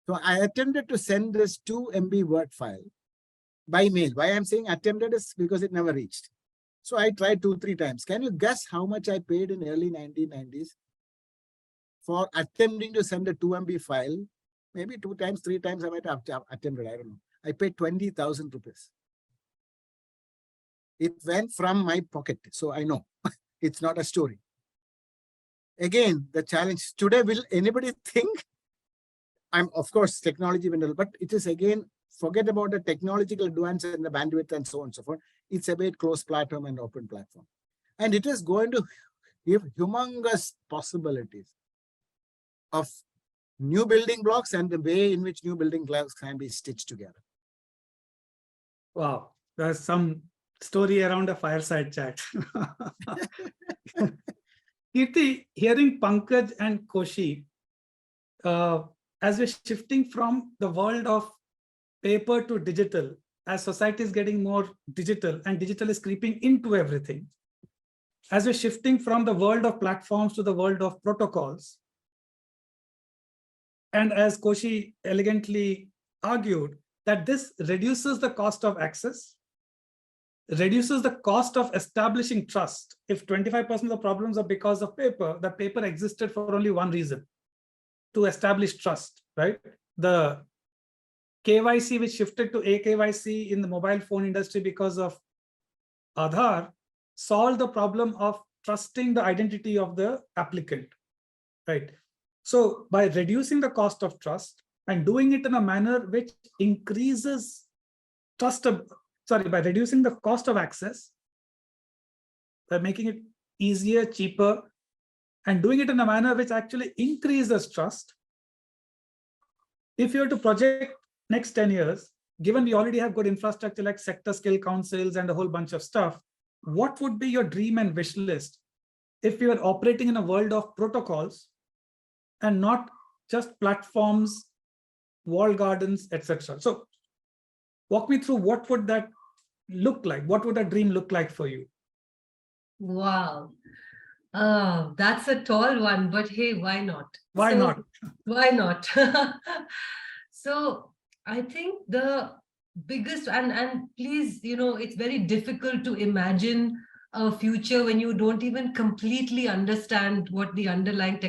So I attempted to send this 2 MB Word file by mail. Why I'm saying attempted is because it never reached. So I tried 2-3 times. Can you guess how much I paid in early 1990s for attempting to send a 2 MB file? Maybe 2 times, 3 times I might have attempted. I don't know. I paid 20,000 rupees. It went from my pocket. So I know it's not a story. Again, the challenge today, will anybody think of course, technology will, but it is again, forget about the technological advance and the bandwidth and so on and so forth. It's about closed platform and open platform. And it is going to give humongous possibilities of new building blocks and the way in which new building blocks can be stitched together. Wow, there's some story around a fireside chat. Kirti, hearing Pankaj and Koshi, as we're shifting from the world of paper to digital, as society is getting more digital and digital is creeping into everything, as we're shifting from the world of platforms to the world of protocols, and as Koshi elegantly argued, that this reduces the cost of access, reduces the cost of establishing trust. If 25% of the problems are because of paper, the paper existed for only one reason, to establish trust, right? The KYC, which shifted to eKYC in the mobile phone industry because of Aadhaar, solved the problem of trusting the identity of the applicant, right? So by reducing the cost of trust and doing it in a manner which increases trust, by reducing the cost of access, by making it easier, cheaper, and doing it in a manner which actually increases trust. If you were to project next 10 years, given we already have good infrastructure like sector skill councils and a whole bunch of stuff, what would be your dream and wish list if you were operating in a world of protocols and not just platforms, walled gardens, etc.? So walk me through, what would that look like? What would that dream look like for you? Wow. Oh, that's a tall one, but hey, why not? Why not? Why not? So I think the biggest, and please, it's very difficult to imagine a future when you don't even completely understand what the underlying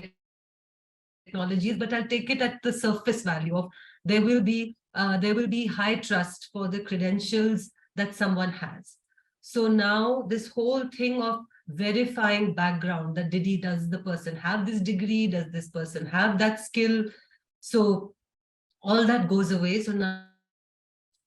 technology is, but I'll take it at the surface value of there will be high trust for the credentials that someone has. So now this whole thing of verifying background, that does the person have this degree? Does this person have that skill? So all that goes away. So now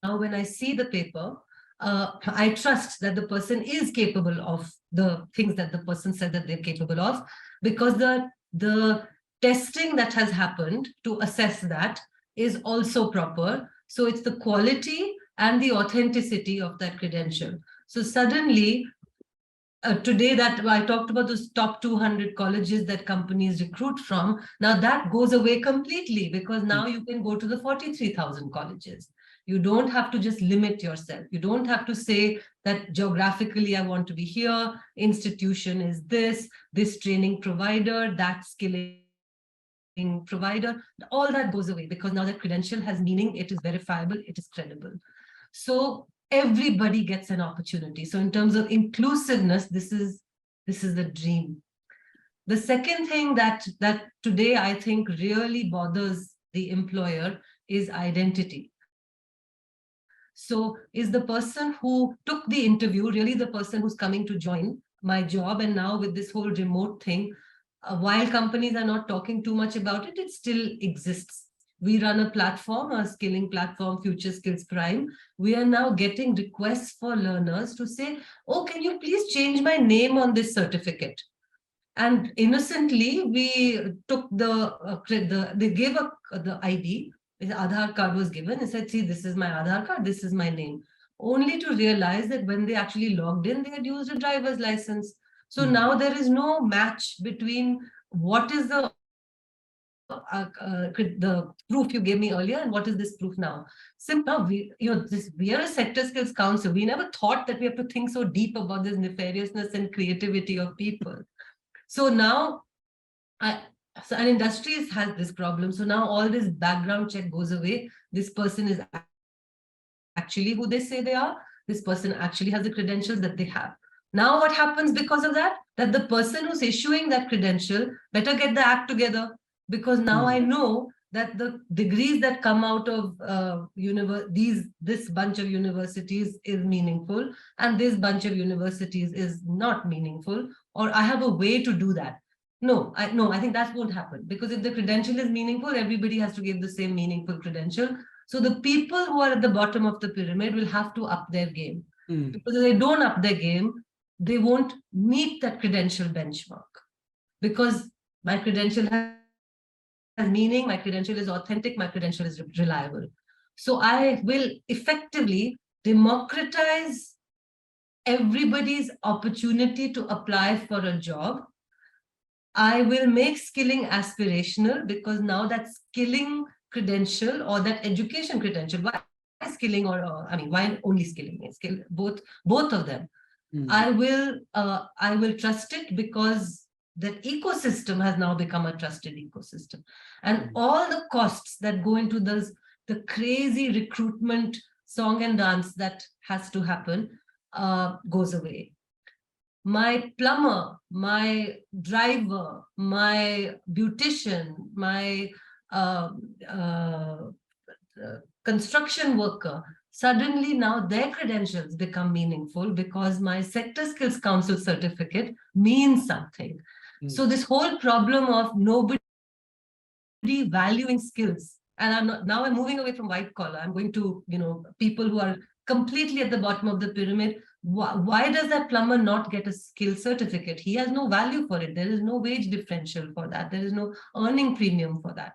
when I see the paper, I trust that the person is capable of the things that the person said that they're capable of, because the testing that has happened to assess that is also proper. So it's the quality and the authenticity of that credential. So suddenly, today that I talked about those top 200 colleges that companies recruit from, now that goes away completely, because now you can go to the 43,000 colleges. You don't have to just limit yourself. You don't have to say that geographically I want to be here, institution is this training provider, that skilling provider. All that goes away because now the credential has meaning, it is verifiable, it is credible. So everybody gets an opportunity. So in terms of inclusiveness, this is the dream. The second thing that today I think really bothers the employer is identity. So is the person who took the interview really the person who's coming to join my job? And now with this whole remote thing, while companies are not talking too much about it, it still exists. We run a platform, a skilling platform, Future Skills Prime. We are now getting requests for learners to say, oh, can you please change my name on this certificate? And innocently, we took they gave the ID, the Aadhaar card was given, and said, see, this is my Aadhaar card, this is my name. Only to realize that when they actually logged in, they had used a driver's license. So now there is no match between what is the proof you gave me earlier and what is this proof now. Simple. We are a sector skills council. We never thought that we have to think so deep about this nefariousness and creativity of people. So now So an industry has this problem. So now all this background check goes away. This person is actually who they say they are. This person actually has the credentials that they have. Now what happens because of that? That the person who's issuing that credential better get the act together, because now I know that the degrees that come out of this bunch of universities is meaningful, and this bunch of universities is not meaningful, or I have a way to do that. No, I think that won't happen, because if the credential is meaningful, everybody has to give the same meaningful credential. So the people who are at the bottom of the pyramid will have to up their game. Because if they don't up their game, they won't meet that credential benchmark. Because my credential has meaning, my credential is authentic, my credential is reliable. So I will effectively democratize everybody's opportunity to apply for a job. I will make skilling aspirational, because now that skilling credential or that education credential, why skilling, or I mean, why only skilling? Skill, both of them. I will trust it, because that ecosystem has now become a trusted ecosystem, and all the costs that go into the crazy recruitment song and dance that has to happen goes away. My plumber, my driver, my beautician, my construction worker, suddenly now their credentials become meaningful, because my Sector Skills Council certificate means something. So this whole problem of nobody valuing skills, and I'm moving away from white collar. I'm going to, people who are completely at the bottom of the pyramid. Why does that plumber not get a skill certificate? He has no value for it. There is no wage differential for that. There is no earning premium for that.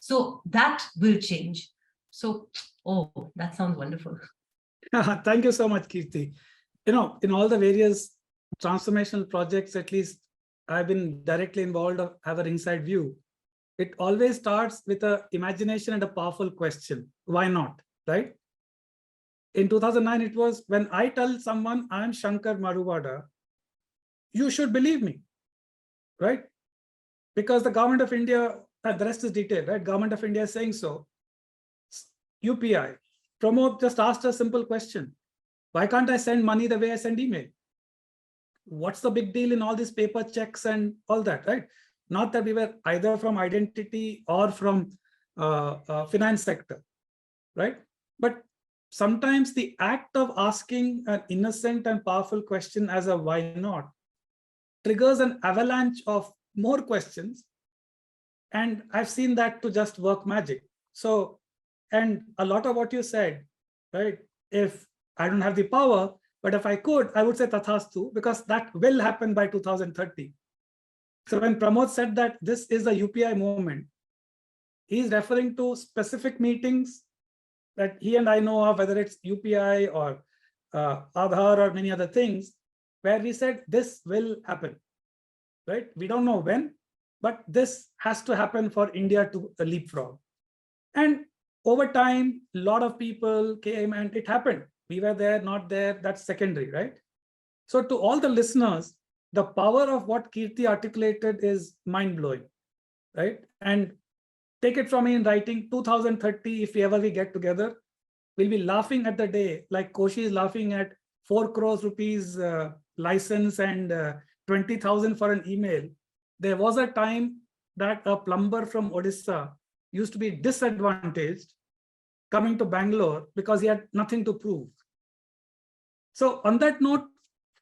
So that will change. So, oh, that sounds wonderful. Thank you so much, Kirti. In all the various transformational projects, at least I've been directly involved or have an inside view. It always starts with an imagination and a powerful question. Why not, right? In 2009, it was, when I tell someone I'm Shankar Maruwada, you should believe me, right? Because the government of India, the rest is detailed, right? Government of India is saying so. UPI. Pramod just asked a simple question. Why can't I send money the way I send email? What's the big deal in all these paper checks and all that, right? Not that we were either from identity or from finance sector, right? But sometimes the act of asking an innocent and powerful question as a why not triggers an avalanche of more questions. And I've seen that to just work magic. So, and a lot of what you said, right? If I don't have the power, but if I could, I would say tathastu, because that will happen by 2030. So when Pramod said that this is a UPI movement, he's referring to specific meetings that he and I know of, whether it's UPI or Aadhaar or many other things, where we said this will happen, right? We don't know when, but this has to happen for India to leapfrog. And over time, a lot of people came and it happened. We were there, not there, that's secondary, right? So to all the listeners, the power of what Kirti articulated is mind-blowing, right? And take it from me in writing, 2030, if we get together, we'll be laughing at the day, like Koshi is laughing at 4 crores rupees license and 20,000 for an email. There was a time that a plumber from Odisha used to be disadvantaged coming to Bangalore because he had nothing to prove. So on that note,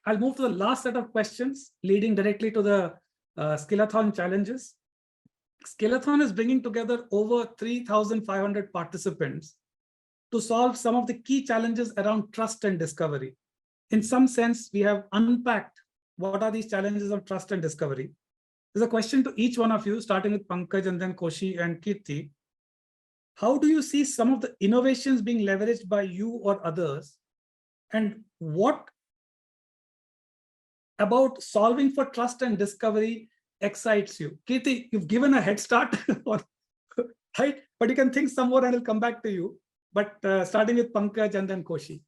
I'll move to the last set of questions leading directly to the Skill-A-Thon challenges. Skill-A-Thon is bringing together over 3,500 participants to solve some of the key challenges around trust and discovery. In some sense, we have unpacked what are these challenges of trust and discovery. There's a question to each one of you, starting with Pankaj and then Koshi and Kirti. How do you see some of the innovations being leveraged by you or others? And what about solving for trust and discovery excites you? Kirti, you've given a head start, right? But you can think some more and I'll come back to you. But starting with Pankaj and then Koshi.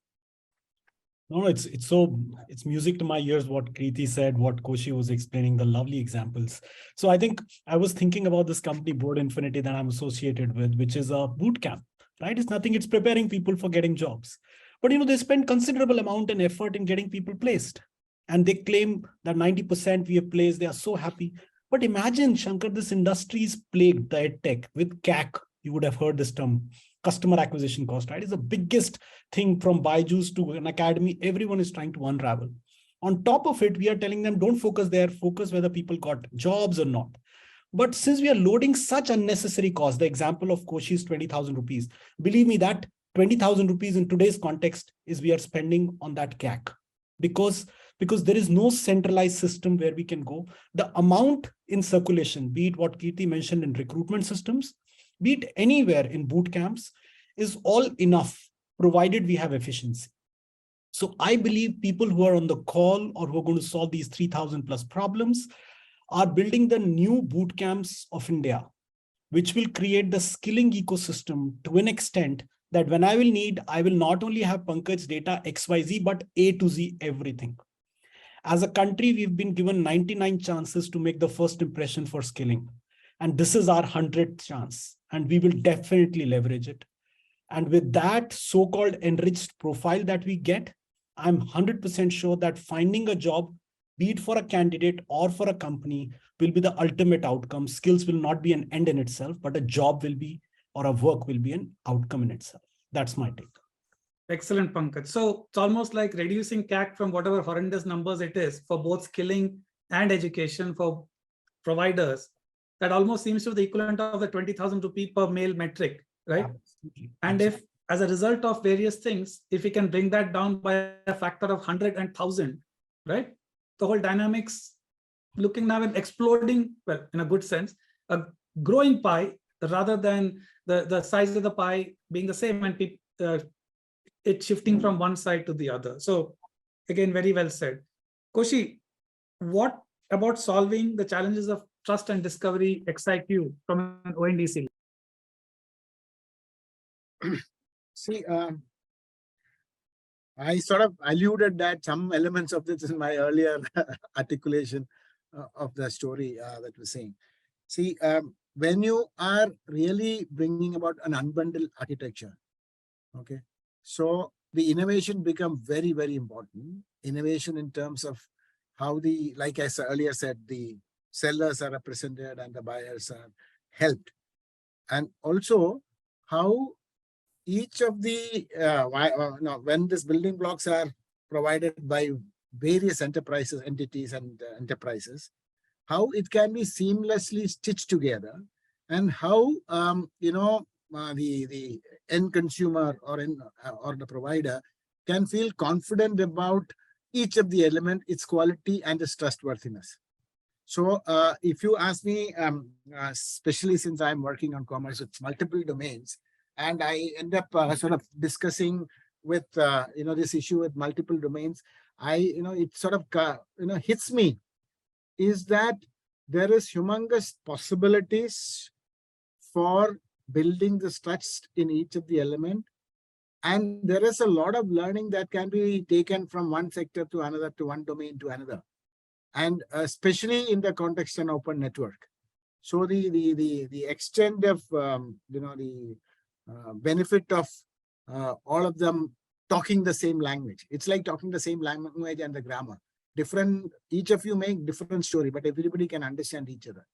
No, it's music to my ears what Kriti said, what Koshi was explaining, the lovely examples. So I think I was thinking about this company Board Infinity that I'm associated with, which is a boot camp, right? It's nothing, it's preparing people for getting jobs. But they spend considerable amount and effort in getting people placed. And they claim that 90% we have placed, they are so happy. But imagine, Shankar, this industry is plagued, the EdTech, with CAC. You would have heard this term, customer acquisition cost, right? It's the biggest thing from Byju's to an academy. Everyone is trying to unravel. On top of it, we are telling them, don't focus there, focus whether people got jobs or not. But since we are loading such unnecessary costs, the example of Koshi's 20,000 rupees, believe me that 20,000 rupees in today's context is we are spending on that CAC because there is no centralized system where we can go. The amount in circulation, be it what Kirti mentioned in recruitment systems, be it anywhere in boot camps, is all enough, provided we have efficiency. So I believe people who are on the call or who are going to solve these 3,000 plus problems are building the new boot camps of India, which will create the skilling ecosystem to an extent that when I will need, I will not only have Pankaj's data XYZ, but A to Z, everything. As a country, we've been given 99 chances to make the first impression for skilling. And this is our 100th chance. And we will definitely leverage it. And with that so-called enriched profile that we get, I'm 100% sure that finding a job, be it for a candidate or for a company, will be the ultimate outcome. Skills will not be an end in itself, but a job will be, or a work will be an outcome in itself. That's my take. Excellent, Pankaj. So it's almost like reducing CAC from whatever horrendous numbers it is for both skilling and education for providers. That almost seems to be the equivalent of the 20,000 rupee per mail metric, right? Absolutely. And if, as a result of various things, if we can bring that down by a factor of 100 and 1,000, right? The whole dynamics looking now and exploding, well, in a good sense, a growing pie rather than the size of the pie being the same and it shifting from one side to the other. So again, very well said. Koshi, what about solving the challenges of trust and discovery excite you from an ONDC? See, I sort of alluded that some elements of this in my earlier articulation of the story that we're saying. See, when you are really bringing about an unbundled architecture, okay, so the innovation become very, very important. Innovation in terms of how the, like I earlier said, the sellers are represented and the buyers are helped. And also how each of the, when these building blocks are provided by various enterprises, entities and enterprises, how it can be seamlessly stitched together and how, the end consumer or the provider can feel confident about each of the element, its quality and its trustworthiness. So if you ask me, especially since I'm working on commerce with multiple domains, and I end up sort of discussing with, this issue with multiple domains, it sort of, hits me is that there is humongous possibilities for building the trust in each of the element. And there is a lot of learning that can be taken from one sector to another, to one domain to another. And especially in the context of an open network. So the extent of, the benefit of all of them talking the same language. It's like talking the same language and the grammar. Different, each of you make different story, but everybody can understand each other.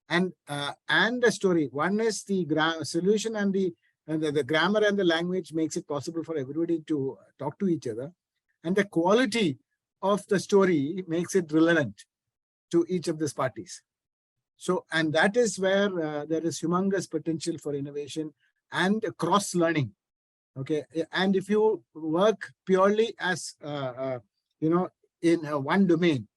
And the story, one is the solution and the grammar and the language makes it possible for everybody to talk to each other. And the quality of the story makes it relevant to each of these parties. So, and that is where there is humongous potential for innovation and cross-learning. Okay, and if you work purely as, in one domain,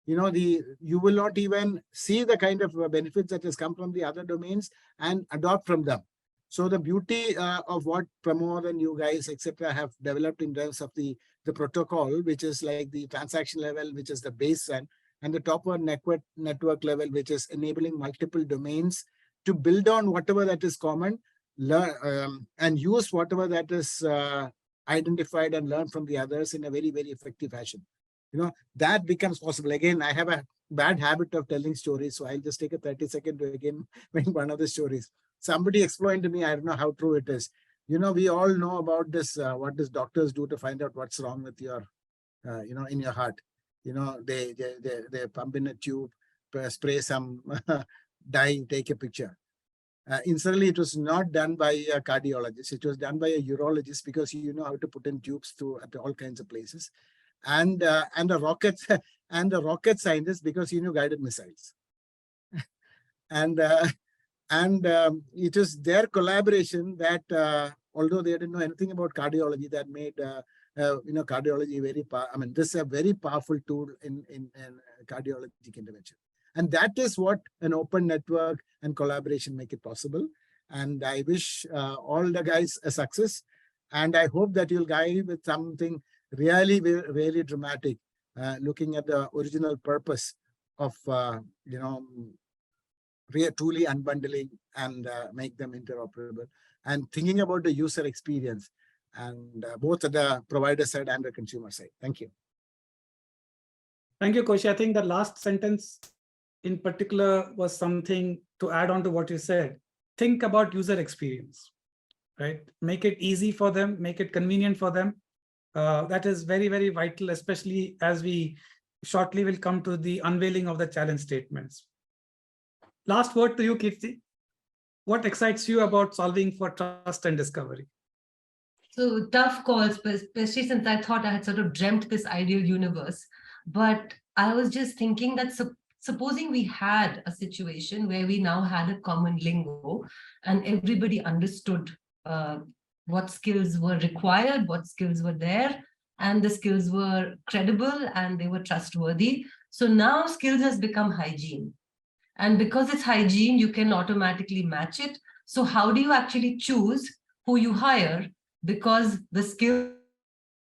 you will not even see the kind of benefits that has come from the other domains and adopt from them. So the beauty of what Pramod and you guys, etc., have developed in terms of the protocol, which is like the transaction level, which is the base, and the top one network level, which is enabling multiple domains to build on whatever that is common, learn and use whatever that is identified and learned from the others in a very, very effective fashion. That becomes possible. Again, I have a bad habit of telling stories, so I'll just take a 30-second to again make one of the stories. Somebody explained to me, I don't know how true it is. We all know about this, what does doctors do to find out what's wrong with your, in your heart. They pump in a tube, spray some dye, take a picture. Incidentally, it was not done by a cardiologist. It was done by a urologist, because you know how to put in tubes at all kinds of places, and a rocket and a rocket scientist, because he knew guided missiles. and it was their collaboration that, although they didn't know anything about cardiology, that made cardiology very this is a very powerful tool in cardiologic intervention. And that is what an open network and collaboration make it possible. And I wish all the guys a success. And I hope that you'll guide with something really, really dramatic, looking at the original purpose of, truly unbundling and make them interoperable, and thinking about the user experience, and both at the provider side and the consumer side. Thank you. Thank you, Koshi. I think the last sentence in particular was something to add on to what you said. Think about user experience, right? Make it easy for them, make it convenient for them. That is very, very vital, especially as we shortly will come to the unveiling of the challenge statements. Last word to you, Kirti. What excites you about solving for trust and discovery? So tough calls, especially since I thought I had sort of dreamt this ideal universe. But I was just thinking that supposing we had a situation where we now had a common lingo and everybody understood what skills were required, what skills were there, and the skills were credible and they were trustworthy. So now skills has become hygiene. And because it's hygiene, you can automatically match it. So how do you actually choose who you hire? Because the skills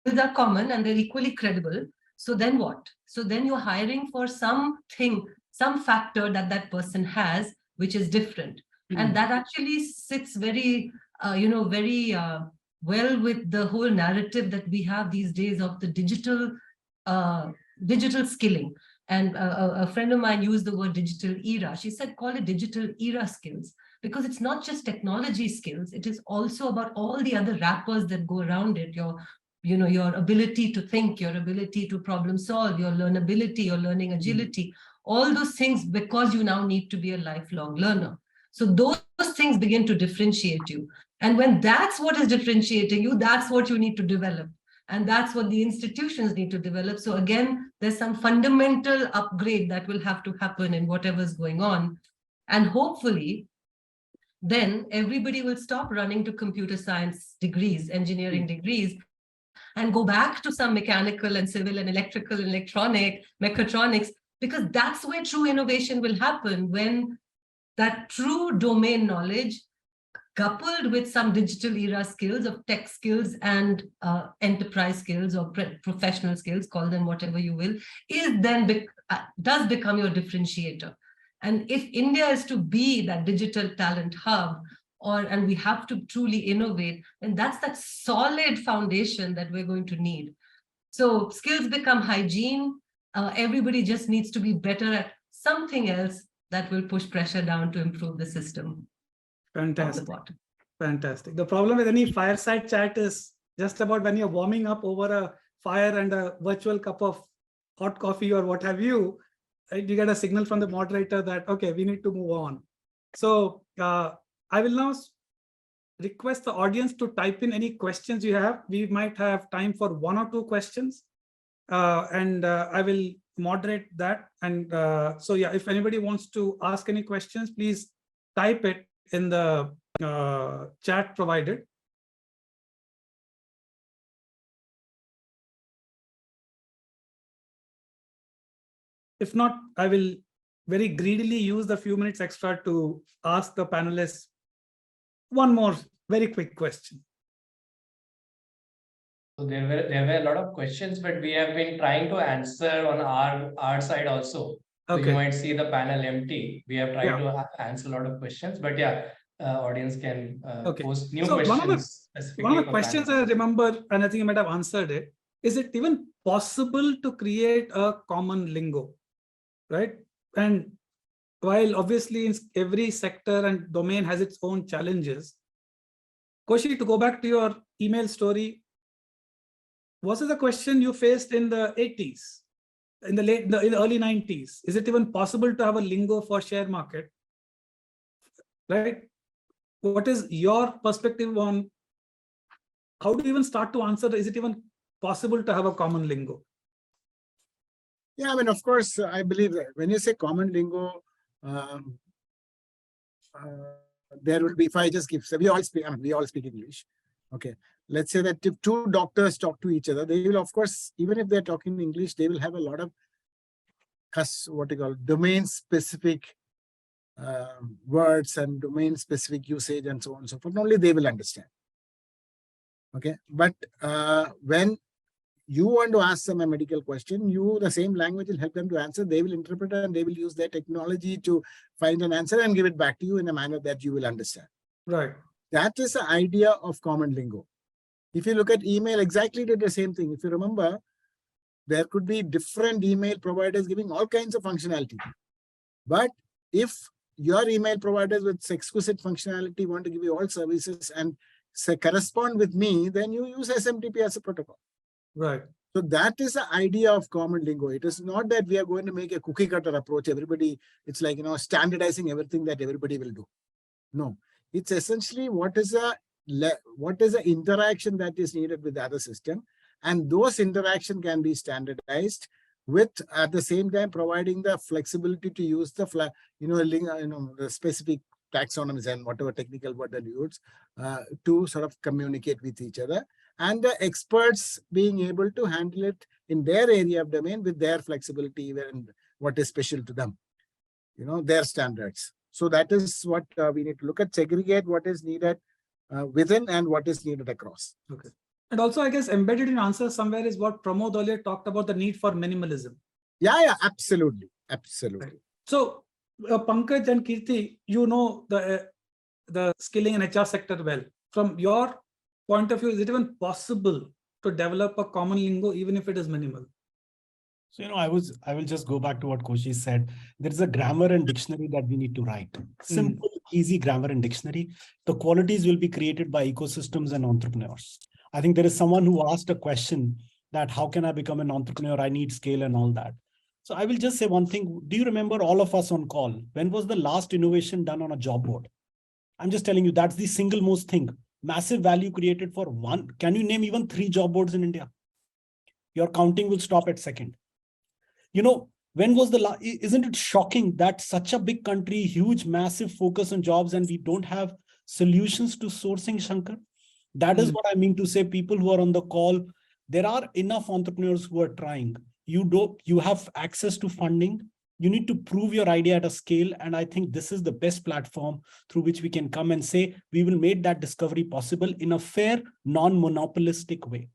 are common and they're equally credible. So then what? So then you're hiring for something, some factor that person has, which is different. And that actually sits very, well with the whole narrative that we have these days of the digital skilling. And a friend of mine used the word digital era. She said, call it digital era skills, because it's not just technology skills. It is also about all the other wrappers that go around it. Your ability to think, your ability to problem solve, your learnability, your learning agility, all those things, because you now need to be a lifelong learner. So those things begin to differentiate you. And when that's what is differentiating you, that's what you need to develop. And that's what the institutions need to develop. So again, there's some fundamental upgrade that will have to happen in whatever's going on. And hopefully, then everybody will stop running to computer science degrees, engineering degrees, and go back to some mechanical and civil and electrical, electronic, mechatronics, because that's where true innovation will happen, when that true domain knowledge coupled with some digital era skills of tech skills and enterprise skills or professional skills, call them whatever you will, is then does become your differentiator. And if India is to be that digital talent hub, and we have to truly innovate, then that's that solid foundation that we're going to need. So skills become hygiene. Everybody just needs to be better at something else that will push pressure down to improve the system. Fantastic. Fantastic. The problem with any fireside chat is just about when you're warming up over a fire and a virtual cup of hot coffee or what have you, right? You get a signal from the moderator that, okay, we need to move on. So I will now request the audience to type in any questions you have. We might have time for 1 or 2 questions, and I will moderate that. And so, yeah, if anybody wants to ask any questions, please type it in the chat provided. If not, I will very greedily use the few minutes extra to ask the panelists one more very quick question. So there were a lot of questions, but we have been trying to answer on our side also. So you might see the panel empty. We have tried to answer a lot of questions, but yeah, audience can Okay. post new So questions one specifically of the for questions panel. I remember, and I think you might have answered it, is it even possible to create a common lingo, right? And while obviously in every sector and domain has its own challenges, Koshi, to go back to your email story, was it a question you faced in the 80s, in the early 90s? Is it even possible to have a lingo for share market, right? What is your perspective on how do you even start to answer? Is it even possible to have a common lingo? Yeah, I mean, of course, I believe that when you say common lingo, um, there will be, if I just give, so we all speak, I mean, we all speak English. Okay. Let's say that if two doctors talk to each other, they will, of course, even if they're talking English, they will have a lot of what you call domain specific words and domain specific usage and so on and so forth. Only they will understand. Okay. But when you want to ask them a medical question, the same language will help them to answer. They will interpret it and they will use their technology to find an answer and give it back to you in a manner that you will understand. Right. That is the idea of common lingo. If you look at email, exactly did the same thing. If you remember, there could be different email providers giving all kinds of functionality. But if your email providers with exquisite functionality want to give you all services and say correspond with me, then you use SMTP as a protocol. Right. So that is the idea of common lingo. It is not that we are going to make a cookie cutter approach. Everybody, it's like, standardizing everything that everybody will do. No, it's essentially what is the interaction that is needed with the other system. And those interaction can be standardized with at the same time providing the flexibility to use the the specific taxonomies and whatever technical word that you use to sort of communicate with each other, and the experts being able to handle it in their area of domain with their flexibility and what is special to them, their standards. So that is what we need to look at, segregate what is needed within and what is needed across. Okay. And also, I guess embedded in answer somewhere is what Pramod earlier talked about, the need for minimalism. Yeah, absolutely. Absolutely. Right. So Pankaj and Kirti, the skilling and HR sector well. From your point of view, is it even possible to develop a common lingo, even if it is minimal? So, I will just go back to what Koshi said. There is a grammar and dictionary that we need to write. Simple, easy grammar and dictionary. The qualities will be created by ecosystems and entrepreneurs. I think there is someone who asked a question that how can I become an entrepreneur? I need scale and all that. So I will just say one thing. Do you remember all of us on call? When was the last innovation done on a job board? I'm just telling you, that's the single most thing. Massive value created for one. Can you name even 3 job boards in India? Your counting will stop at second. When was the last? Isn't it shocking that such a big country, huge, massive focus on jobs, and we don't have solutions to sourcing, Shankar? That is what I mean to say. People who are on the call, there are enough entrepreneurs who are trying. You have access to funding. You need to prove your idea at a scale. And I think this is the best platform through which we can come and say, we will make that discovery possible in a fair, non-monopolistic way.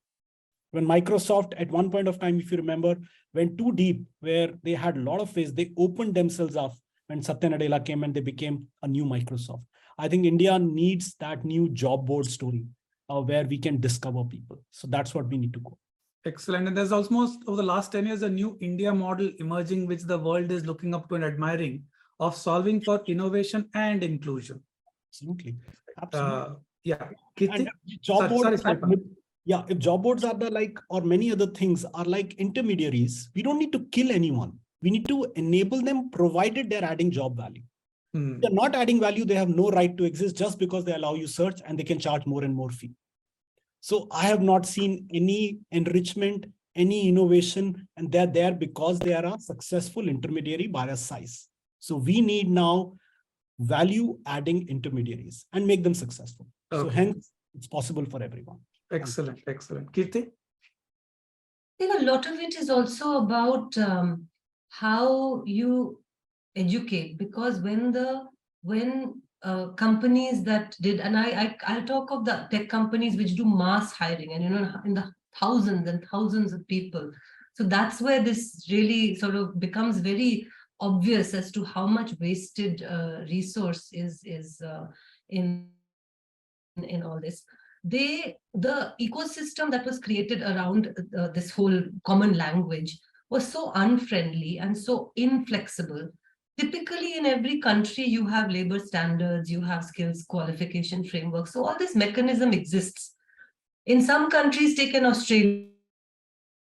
When Microsoft at one point of time, if you remember, went too deep, where they had a lot of ways, they opened themselves up when Satya Nadella came and they became a new Microsoft. I think India needs that new job board story where we can discover people. So that's what we need to go. Excellent. And there's almost over the last 10 years, a new India model emerging, which the world is looking up to and admiring, of solving for innovation and inclusion. Absolutely. Yeah. And job boards, if job boards are or many other things are like intermediaries, we don't need to kill anyone. We need to enable them, provided they're adding job value. If they're not adding value, they have no right to exist just because they allow you search and they can charge more and more fee. So I have not seen any enrichment, any innovation, and they're there because they are a successful intermediary by a size. So we need now value adding intermediaries and make them successful. Okay. So hence it's possible for everyone. Excellent. Excellent. Kirti? I think a lot of it is also about how you educate, because when companies that did, and I'll talk of the tech companies which do mass hiring and in the thousands and thousands of people. So that's where this really sort of becomes very obvious as to how much wasted resource is in all this. The ecosystem that was created around this whole common language was so unfriendly and so inflexible. Typically, in every country, you have labor standards, you have skills qualification frameworks. So all this mechanism exists. In some countries, take in Australia,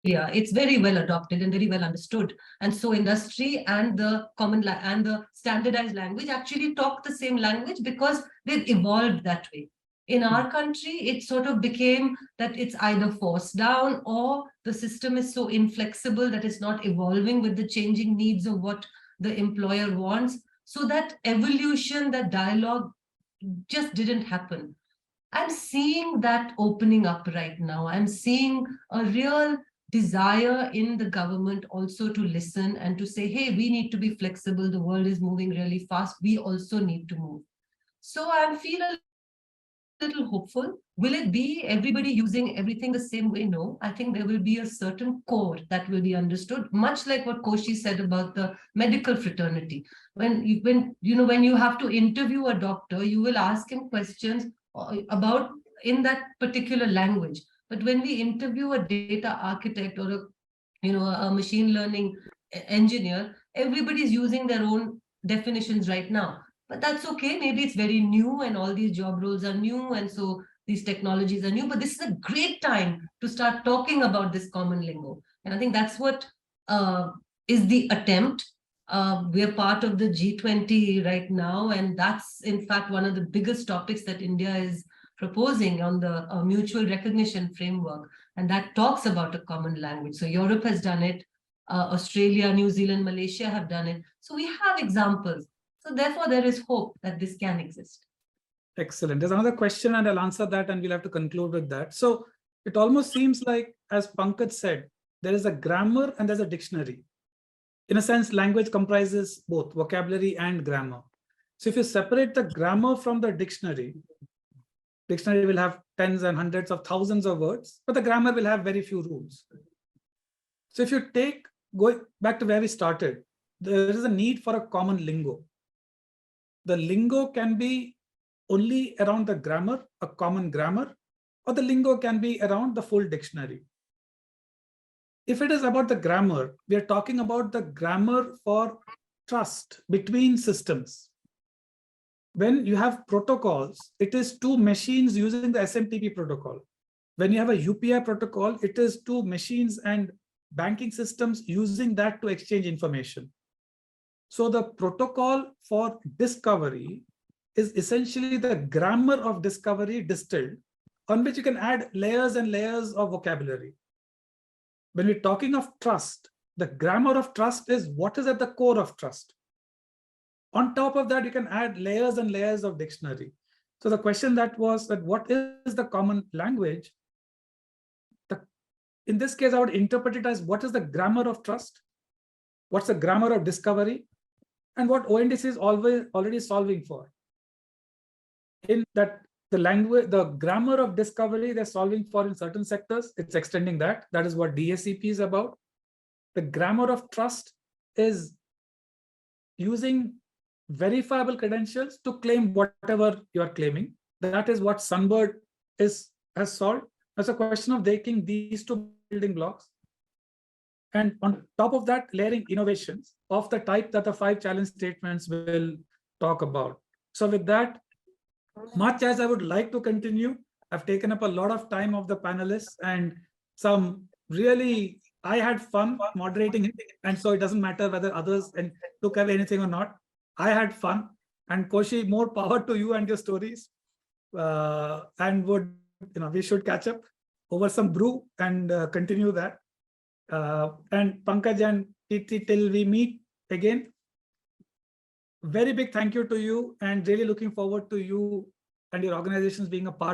it's very well adopted and very well understood. And so industry and the and the standardized language actually talk the same language because they've evolved that way. In our country, it sort of became that it's either forced down or the system is so inflexible that it's not evolving with the changing needs of what the employer wants. So that evolution, that dialogue just didn't happen. I'm seeing that opening up right now. I'm seeing a real desire in the government also to listen and to say, hey, we need to be flexible. The world is moving really fast. We also need to move. So I feel a little hopeful. Will it be everybody using everything the same way? No, I think there will be a certain core that will be understood, much like what Koshi said about the medical fraternity. When you have to interview a doctor, you will ask him questions about in that particular language. But when we interview a data architect or a machine learning engineer, everybody's using their own definitions right now. But that's okay. Maybe it's very new and all these job roles are new. And so these technologies are new. But this is a great time to start talking about this common lingo. And I think that's what is the attempt. We are part of the G20 right now. And that's, in fact, one of the biggest topics that India is proposing on the mutual recognition framework. And that talks about a common language. So Europe has done it. Australia, New Zealand, Malaysia have done it. So we have examples. So therefore, there is hope that this can exist. Excellent. There's another question and I'll answer that and we'll have to conclude with that. So it almost seems like, as Pankaj said, there is a grammar and there's a dictionary. In a sense, language comprises both vocabulary and grammar. So if you separate the grammar from the dictionary will have tens and hundreds of thousands of words, but the grammar will have very few rules. So if you going back to where we started, there is a need for a common lingo. The lingo can be only around the grammar, a common grammar, or the lingo can be around the full dictionary. If it is about the grammar, we are talking about the grammar for trust between systems. When you have protocols, it is two machines using the SMTP protocol. When you have a UPI protocol, it is two machines and banking systems using that to exchange information. So the protocol for discovery is essentially the grammar of discovery distilled, on which you can add layers and layers of vocabulary. When we're talking of trust, the grammar of trust is what is at the core of trust. On top of that, you can add layers and layers of dictionary. So the question that was that what is the common language? In this case, I would interpret it as what is the grammar of trust? What's the grammar of discovery? And what ONDC is already solving for. In that the language, the grammar of discovery they're solving for in certain sectors, it's extending that. That is what DACP is about. The grammar of trust is using verifiable credentials to claim whatever you are claiming. That is what Sunbird has solved. It's a question of taking these two building blocks. And on top of that, layering innovations of the type that the 5 challenge statements will talk about. So with that, much as I would like to continue, I've taken up a lot of time of the panelists and some really, I had fun moderating it. And so it doesn't matter whether others took away anything or not. I had fun. And Koshi, more power to you and your stories. And we should catch up over some brew and continue that. And Pankaj and Preeti, till we meet again, very big thank you to you and really looking forward to you and your organizations being a part